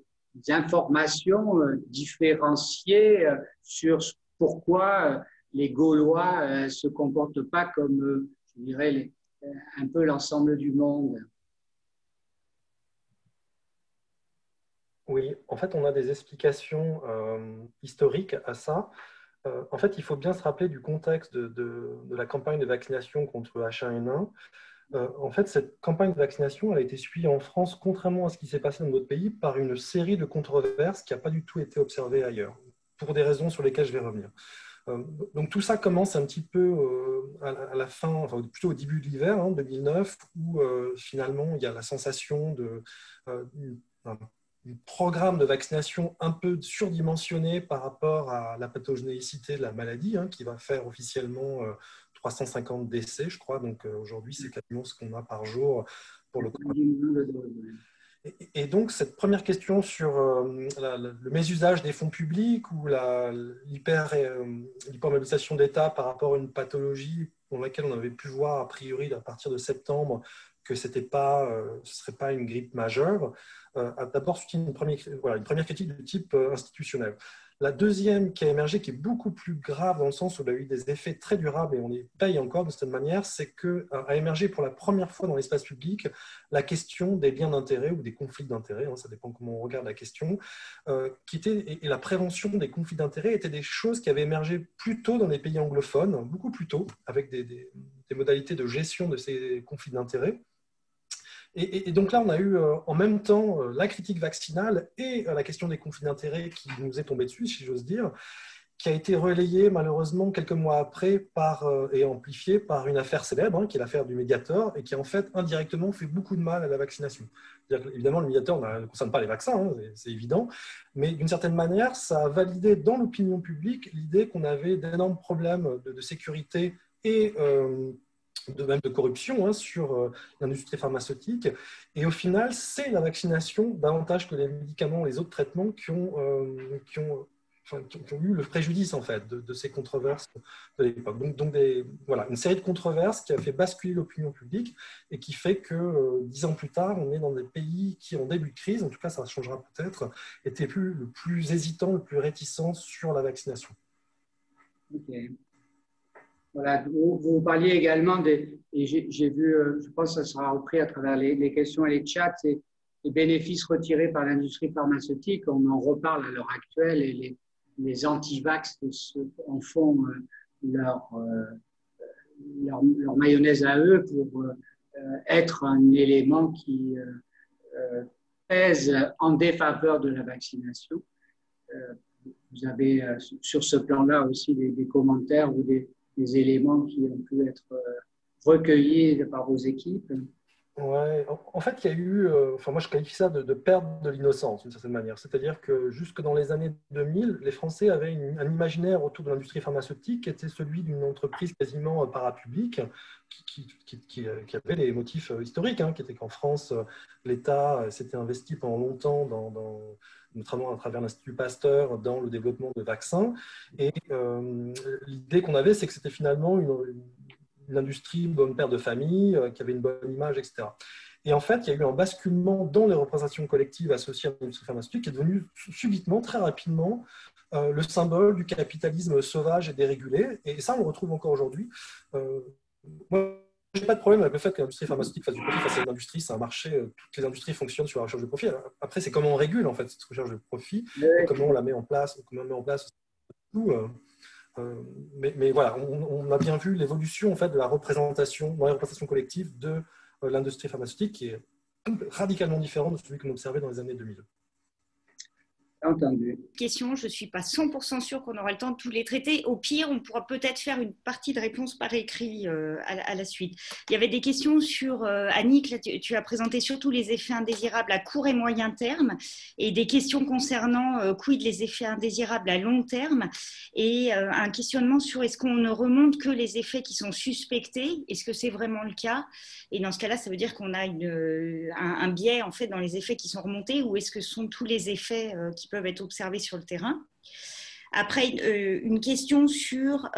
informations différenciées sur pourquoi les Gaulois ne se comportent pas comme, je dirais, un peu l'ensemble du monde? Oui, en fait, on a des explications historiques à ça. En fait, il faut bien se rappeler du contexte de la campagne de vaccination contre H1N1. En fait, cette campagne de vaccination elle a été suivie en France, contrairement à ce qui s'est passé dans d'autres pays, par une série de controverses qui n'a pas du tout été observée ailleurs, pour des raisons sur lesquelles je vais revenir. Donc tout ça commence un petit peu à la fin, enfin plutôt au début de l'hiver, 2009, où finalement il y a la sensation d'un programme de vaccination un peu surdimensionné par rapport à la pathogénicité de la maladie, qui va faire officiellement 350 décès, je crois. Donc aujourd'hui, c'est quasiment ce qu'on a par jour pour le coronavirus. Et donc, cette première question sur le mésusage des fonds publics ou l'hypermobilisation d'État par rapport à une pathologie pour laquelle on avait pu voir a priori à partir de septembre que ce ne serait pas une grippe majeure, a d'abord suscité une première critique de type institutionnel. La deuxième qui a émergé, qui est beaucoup plus grave dans le sens où elle a eu des effets très durables et on les paye encore de cette manière, c'est qu'a émergé pour la première fois dans l'espace public la question des liens d'intérêt ou des conflits d'intérêt, ça dépend comment on regarde la question, et la prévention des conflits d'intérêt étaient des choses qui avaient émergé plus tôt dans les pays anglophones, beaucoup plus tôt, avec des modalités de gestion de ces conflits d'intérêt. Et donc là, on a eu en même temps la critique vaccinale et la question des conflits d'intérêts qui nous est tombée dessus, si j'ose dire, qui a été relayée malheureusement quelques mois après et amplifiée par une affaire célèbre, qui est l'affaire du Mediator, et qui en fait indirectement fait beaucoup de mal à la vaccination. Évidemment, le Mediator ne concerne pas les vaccins, c'est évident, mais d'une certaine manière, ça a validé dans l'opinion publique l'idée qu'on avait d'énormes problèmes de sécurité et même de corruption sur l'industrie pharmaceutique. Et au final, c'est la vaccination, davantage que les médicaments, les autres traitements, qui ont eu le préjudice en fait, de ces controverses de l'époque. Donc une série de controverses qui a fait basculer l'opinion publique et qui fait que 10 ans plus tard, on est dans des pays qui, en début de crise, en tout cas ça changera peut-être, étaient le plus hésitants, le plus réticents sur la vaccination. Ok. Voilà, vous parliez également et j'ai vu, je pense que ça sera repris à travers les questions et les chats, c'est les bénéfices retirés par l'industrie pharmaceutique. On en reparle à l'heure actuelle et les anti-vax en font leur mayonnaise à eux pour être un élément qui pèse en défaveur de la vaccination. Vous avez sur ce plan-là aussi des commentaires ou des éléments qui ont pu être recueillis par vos équipes? Ouais, en fait, il y a eu, moi je qualifie ça de perte de l'innocence d'une certaine manière. C'est-à-dire que jusque dans les années 2000, les Français avaient un imaginaire autour de l'industrie pharmaceutique qui était celui d'une entreprise quasiment parapublique qui avait des motifs historiques, qui était qu'en France, l'État s'était investi pendant longtemps notamment à travers l'Institut Pasteur, dans le développement de vaccins. Et l'idée qu'on avait, c'est que c'était finalement une industrie bonne père de famille, qui avait une bonne image, etc. Et en fait, il y a eu un basculement dans les représentations collectives associées à l'industrie pharmaceutique qui est devenu subitement, très rapidement, le symbole du capitalisme sauvage et dérégulé. Et ça, on le retrouve encore aujourd'hui. Moi, je n'ai pas de problème avec le fait que l'industrie pharmaceutique fasse du profit. C'est une industrie, c'est un marché. Toutes les industries fonctionnent sur la recherche de profit. Après, c'est comment on régule en fait cette recherche de profit, et comment on la met en place, tout. Mais voilà, on a bien vu l'évolution en fait, de la représentation, dans la représentation collective de l'industrie pharmaceutique qui est radicalement différente de celui qu'on observait dans les années 2000. Entendu. Questions, je ne suis pas 100% sûre qu'on aura le temps de tous les traiter. Au pire, on pourra peut-être faire une partie de réponse par écrit à la suite. Il y avait des questions sur, Annick, là, tu as présenté surtout les effets indésirables à court et moyen terme, et des questions concernant quid les effets indésirables à long terme, et un questionnement sur est-ce qu'on ne remonte que les effets qui sont suspectés, est-ce que c'est vraiment le cas? Et dans ce cas-là, ça veut dire qu'on a un biais en fait dans les effets qui sont remontés, ou est-ce que ce sont tous les effets qui peuvent être observés sur le terrain? Après, une question sur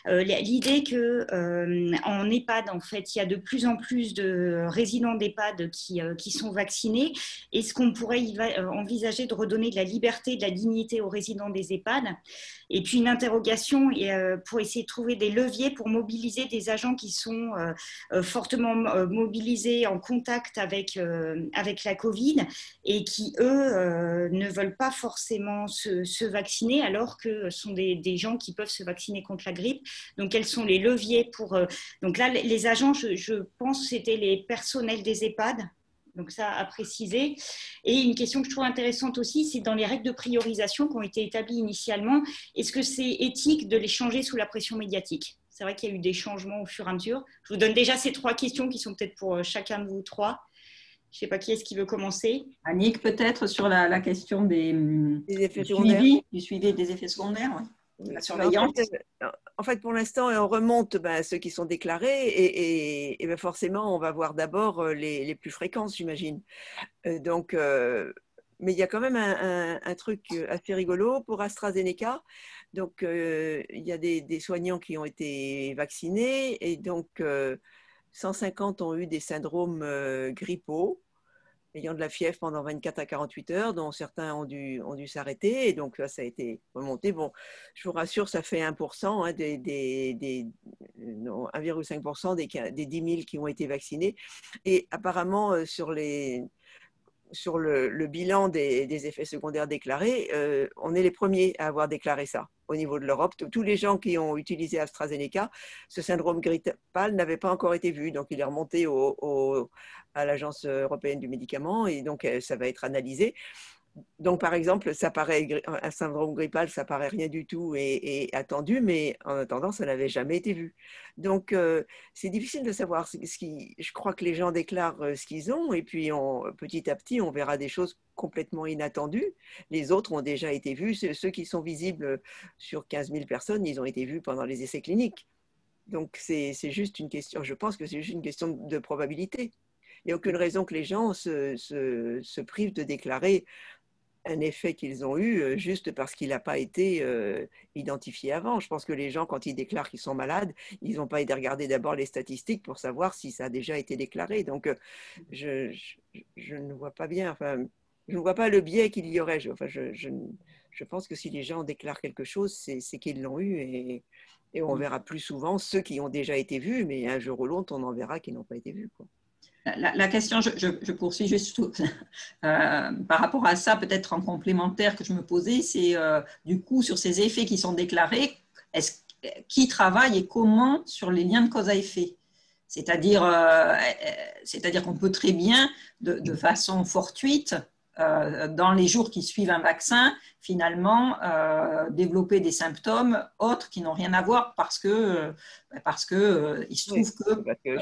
l'idée qu'en EHPAD, en fait, il y a de plus en plus de résidents d'EHPAD qui sont vaccinés. Est-ce qu'on pourrait envisager de redonner de la liberté, de la dignité aux résidents des EHPAD? Et puis une interrogation pour essayer de trouver des leviers pour mobiliser des agents qui sont fortement mobilisés en contact avec la Covid et qui, eux, ne veulent pas forcément se vacciner alors que ce sont des gens qui peuvent se vacciner contre la grippe. Donc, quels sont les leviers pour… Donc là, les agents, je pense, c'était les personnels des EHPAD. Donc ça, à préciser. Et une question que je trouve intéressante aussi, c'est dans les règles de priorisation qui ont été établies initialement, est-ce que c'est éthique de les changer sous la pression médiatique? C'est vrai qu'il y a eu des changements au fur et à mesure. Je vous donne déjà ces 3 questions qui sont peut-être pour chacun de vous 3. Je ne sais pas qui est-ce qui veut commencer. Annick, peut-être sur la question des effets du suivi des effets secondaires, oui. La surveillance. En fait, pour l'instant, on remonte ceux qui sont déclarés et forcément, on va voir d'abord les plus fréquents, j'imagine. Donc, mais il y a quand même un truc assez rigolo pour AstraZeneca. Donc, il y a des soignants qui ont été vaccinés et donc 150 ont eu des syndromes grippaux, ayant de la fièvre pendant 24 à 48 heures, dont certains ont dû s'arrêter. Et donc, ça a été remonté. Bon, je vous rassure, ça fait 1%, 1,5% des 10 000 qui ont été vaccinés. Et apparemment, sur le bilan des effets secondaires déclarés, on est les premiers à avoir déclaré ça au niveau de l'Europe. Tous les gens qui ont utilisé AstraZeneca, ce syndrome grippal n'avait pas encore été vu. Donc, il est remonté à l'Agence européenne du médicament et donc ça va être analysé. Donc, par exemple, un syndrome grippal, ça paraît rien du tout et attendu, mais en attendant, ça n'avait jamais été vu. Donc, c'est difficile de savoir. Je crois que les gens déclarent ce qu'ils ont et puis petit à petit, on verra des choses complètement inattendues. Les autres ont déjà été vus. Ceux qui sont visibles sur 15 000 personnes, ils ont été vus pendant les essais cliniques. Donc, c'est juste une question, je pense que c'est juste une question de probabilité. Il n'y a aucune raison que les gens se privent de déclarer un effet qu'ils ont eu juste parce qu'il n'a pas été identifié avant. Je pense que les gens, quand ils déclarent qu'ils sont malades, ils n'ont pas été regarder d'abord les statistiques pour savoir si ça a déjà été déclaré. Donc, je ne vois pas bien, je ne vois pas le biais qu'il y aurait. Je pense que si les gens déclarent quelque chose, c'est qu'ils l'ont eu et on verra plus souvent ceux qui ont déjà été vus, mais un jour ou l'autre, on en verra qui n'ont pas été vus, quoi. La question, je poursuis juste par rapport à ça, peut-être en complémentaire que je me posais, c'est du coup sur ces effets qui sont déclarés, qui travaille et comment sur les liens de cause à effet? C'est-à-dire qu'on peut très bien, de façon fortuite, dans les jours qui suivent un vaccin, finalement, développer des symptômes autres qui n'ont rien à voir parce que il se trouve qu'il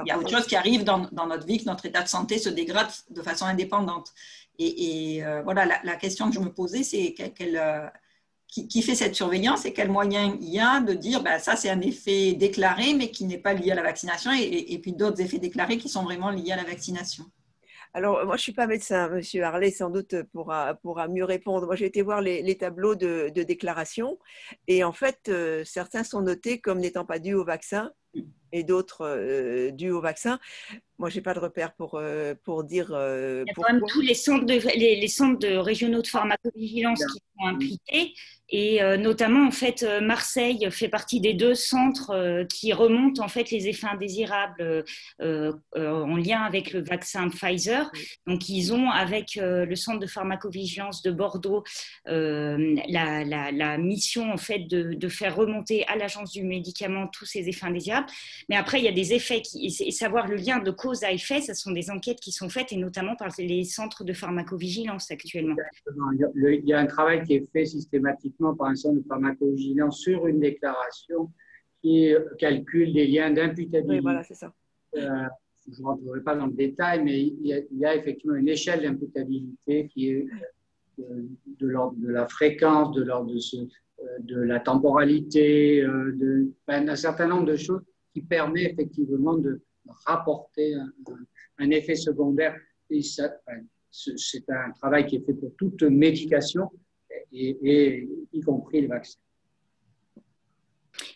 y a autre chose qui arrive dans notre vie, que notre état de santé se dégrade de façon indépendante. Et voilà, la question que je me posais, c'est qui fait cette surveillance et quels moyens il y a de dire ça c'est un effet déclaré mais qui n'est pas lié à la vaccination et puis d'autres effets déclarés qui sont vraiment liés à la vaccination. Alors, moi, je ne suis pas médecin, Monsieur Harley, sans doute pourra mieux répondre. Moi, j'ai été voir les tableaux de déclaration et en fait, certains sont notés comme n'étant pas dus au vaccin et d'autres dus au vaccin. Moi, je n'ai pas de repère pour dire Il y a pourquoi. quand même tous les centres régionaux de pharmacovigilance qui sont impliqués. Et notamment, en fait, Marseille fait partie des 2 centres qui remontent en fait les effets indésirables en lien avec le vaccin Pfizer. Donc, ils ont avec le centre de pharmacovigilance de Bordeaux la mission en fait de faire remonter à l'agence du médicament tous ces effets indésirables. Mais après, il y a des effets et savoir le lien de cause cause à effet, ce sont des enquêtes qui sont faites et notamment par les centres de pharmacovigilance actuellement. Exactement. Il y a un travail qui est fait systématiquement par un centre de pharmacovigilance sur une déclaration qui calcule des liens d'imputabilité. Oui, voilà, c'est ça. Je ne rentrerai pas dans le détail, mais il y a effectivement une échelle d'imputabilité qui est de l'ordre de la fréquence, de l'ordre de la temporalité, d'un certain nombre de choses qui permet effectivement de rapporter un effet secondaire. Et c'est un travail qui est fait pour toute médication, et y compris le vaccin.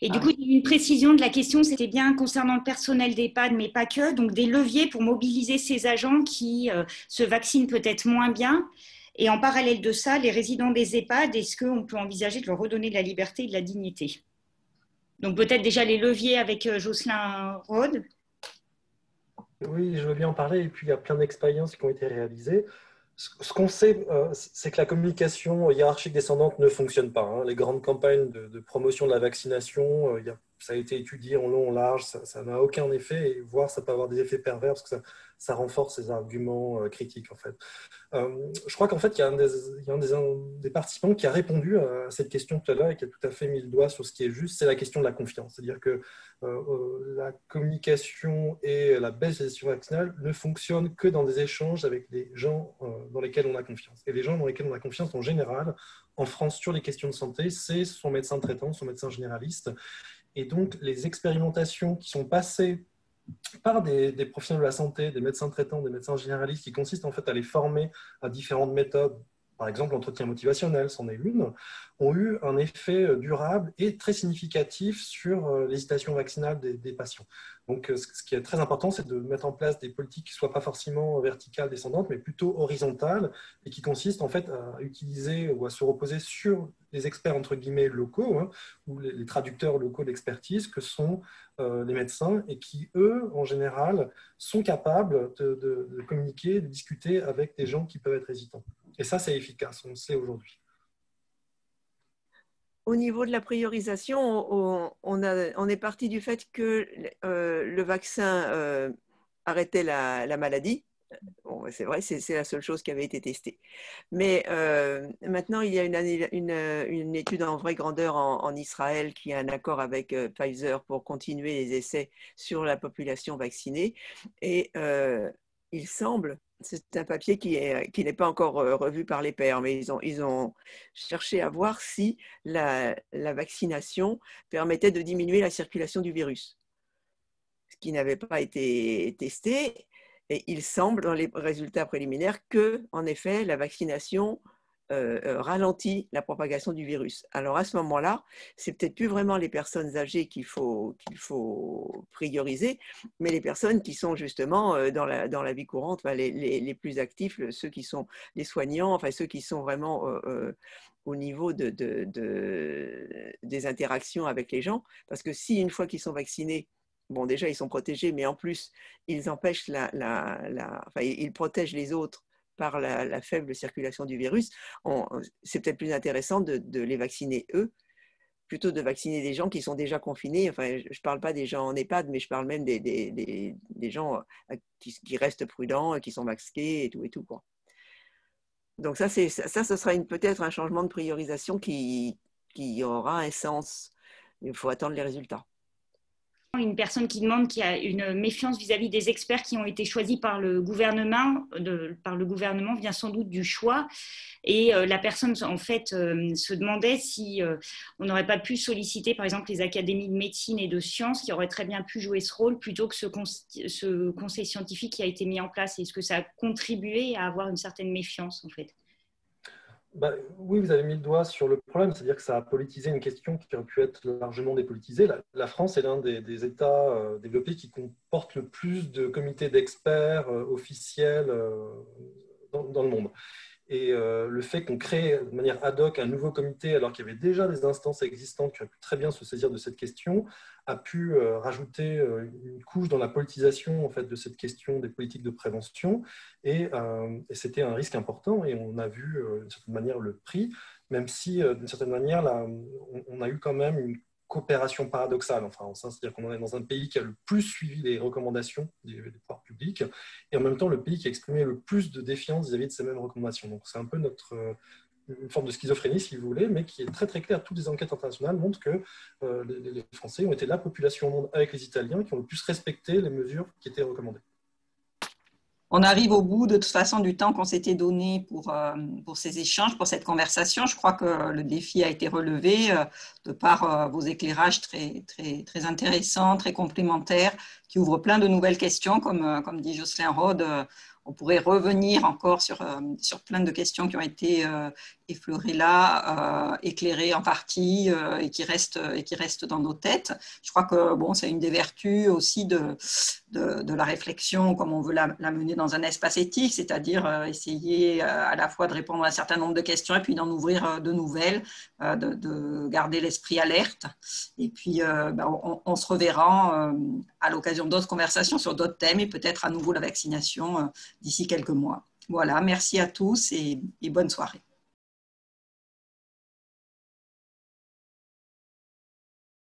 Et du coup, une précision de la question, c'était bien concernant le personnel d'EHPAD, mais pas que, donc des leviers pour mobiliser ces agents qui se vaccinent peut-être moins bien. Et en parallèle de ça, les résidents des EHPAD, est-ce qu'on peut envisager de leur redonner de la liberté et de la dignité? Donc peut-être déjà les leviers avec Jocelyn Rode. Oui, je veux bien en parler. Et puis, il y a plein d'expériences qui ont été réalisées. Ce qu'on sait, c'est que la communication hiérarchique descendante ne fonctionne pas. Hein. Les grandes campagnes de promotion de la vaccination, ça a été étudié en long, en large, ça n'a aucun effet, et voire ça peut avoir des effets pervers parce que ça renforce ces arguments critiques, en fait. Je crois qu'en fait, il y a un des participants qui a répondu à cette question tout à l'heure et qui a tout à fait mis le doigt sur ce qui est juste, c'est la question de la confiance. C'est-à-dire que la communication et la baisse des gestions vaccinales ne fonctionnent que dans des échanges avec des gens dans lesquels on a confiance. Et les gens dans lesquels on a confiance, en général, en France, sur les questions de santé, c'est son médecin traitant, son médecin généraliste. Et donc, les expérimentations qui sont passées par des professionnels de la santé, des médecins traitants, des médecins généralistes, qui consistent en fait à les former à différentes méthodes, par exemple l'entretien motivationnel, c'en est une, ont eu un effet durable et très significatif sur l'hésitation vaccinale des patients. Donc, ce qui est très important, c'est de mettre en place des politiques qui ne soient pas forcément verticales, descendantes, mais plutôt horizontales, et qui consistent en fait à utiliser ou à se reposer sur les experts entre guillemets locaux, hein, ou les traducteurs locaux d'expertise que sont les médecins, et qui, eux, en général, sont capables de communiquer, de discuter avec des gens qui peuvent être hésitants. Et ça, c'est efficace, on le sait aujourd'hui. Au niveau de la priorisation, on est parti du fait que le vaccin arrêtait la maladie. Bon, c'est vrai, c'est la seule chose qui avait été testée. Mais maintenant, il y a une étude en vraie grandeur en Israël qui a un accord avec Pfizer pour continuer les essais sur la population vaccinée. Et il semble, c'est un papier qui n'est pas encore revu par les pairs, mais ils ont cherché à voir si la vaccination permettait de diminuer la circulation du virus, ce qui n'avait pas été testé. Et il semble, dans les résultats préliminaires, que, en effet, la vaccination ralentit la propagation du virus. Alors, à ce moment-là, c'est peut-être plus vraiment les personnes âgées qu'il faut prioriser, mais les personnes qui sont justement dans la vie courante, enfin, les plus actifs, ceux qui sont les soignants, enfin, ceux qui sont vraiment au niveau des interactions avec les gens. Parce que si, une fois qu'ils sont vaccinés, bon, déjà, ils sont protégés, mais en plus, ils empêchent enfin, ils protègent les autres par la faible circulation du virus. C'est peut-être plus intéressant de les vacciner eux, plutôt de vacciner des gens qui sont déjà confinés. Enfin, je ne parle pas des gens en EHPAD, mais je parle même des gens qui restent prudents, qui sont masqués et tout, quoi. Donc ça ce sera peut-être un changement de priorisation qui aura un sens. Il faut attendre les résultats. Une personne qui demande qui a une méfiance vis-à-vis des experts qui ont été choisis par le gouvernement vient sans doute du choix. Et la personne, en fait, se demandait si on n'aurait pas pu solliciter, par exemple, les académies de médecine et de sciences qui auraient très bien pu jouer ce rôle plutôt que ce conseil scientifique qui a été mis en place. Est-ce que ça a contribué à avoir une certaine méfiance, en fait ? Oui, vous avez mis le doigt sur le problème, c'est-à-dire que ça a politisé une question qui aurait pu être largement dépolitisée. La France est l'un des États développés qui comporte le plus de comités d'experts officiels dans le monde. Et le fait qu'on crée de manière ad hoc un nouveau comité, alors qu'il y avait déjà des instances existantes qui auraient pu très bien se saisir de cette question, a pu rajouter une couche dans la politisation en fait, de cette question des politiques de prévention. Et c'était un risque important. Et on a vu, d'une certaine manière, le prix, même si, d'une certaine manière, là, on a eu quand même une coopération paradoxale. Enfin, c'est-à-dire qu'on est dans un pays qui a le plus suivi les recommandations des pouvoirs publics et en même temps le pays qui a exprimé le plus de défiance vis-à-vis de ces mêmes recommandations. Donc c'est un peu une forme de schizophrénie, si vous voulez, mais qui est très très claire. Toutes les enquêtes internationales montrent que les Français ont été la population au monde avec les Italiens qui ont le plus respecté les mesures qui étaient recommandées. On arrive au bout de toute façon du temps qu'on s'était donné pour ces échanges, pour cette conversation. Je crois que le défi a été relevé de par vos éclairages très, très, très intéressants, très complémentaires, qui ouvrent plein de nouvelles questions. Comme dit Jocelyn Rode, on pourrait revenir encore sur plein de questions qui ont été effleurées là, éclairées en partie et qui restent dans nos têtes. Je crois que c'est une des vertus aussi de la réflexion, comme on veut la mener dans un espace éthique, c'est-à-dire essayer à la fois de répondre à un certain nombre de questions et puis d'en ouvrir de nouvelles, de garder l'esprit alerte. Et puis, on se reverra à l'occasion d'autres conversations sur d'autres thèmes et peut-être à nouveau la vaccination d'ici quelques mois. Voilà, merci à tous et bonne soirée.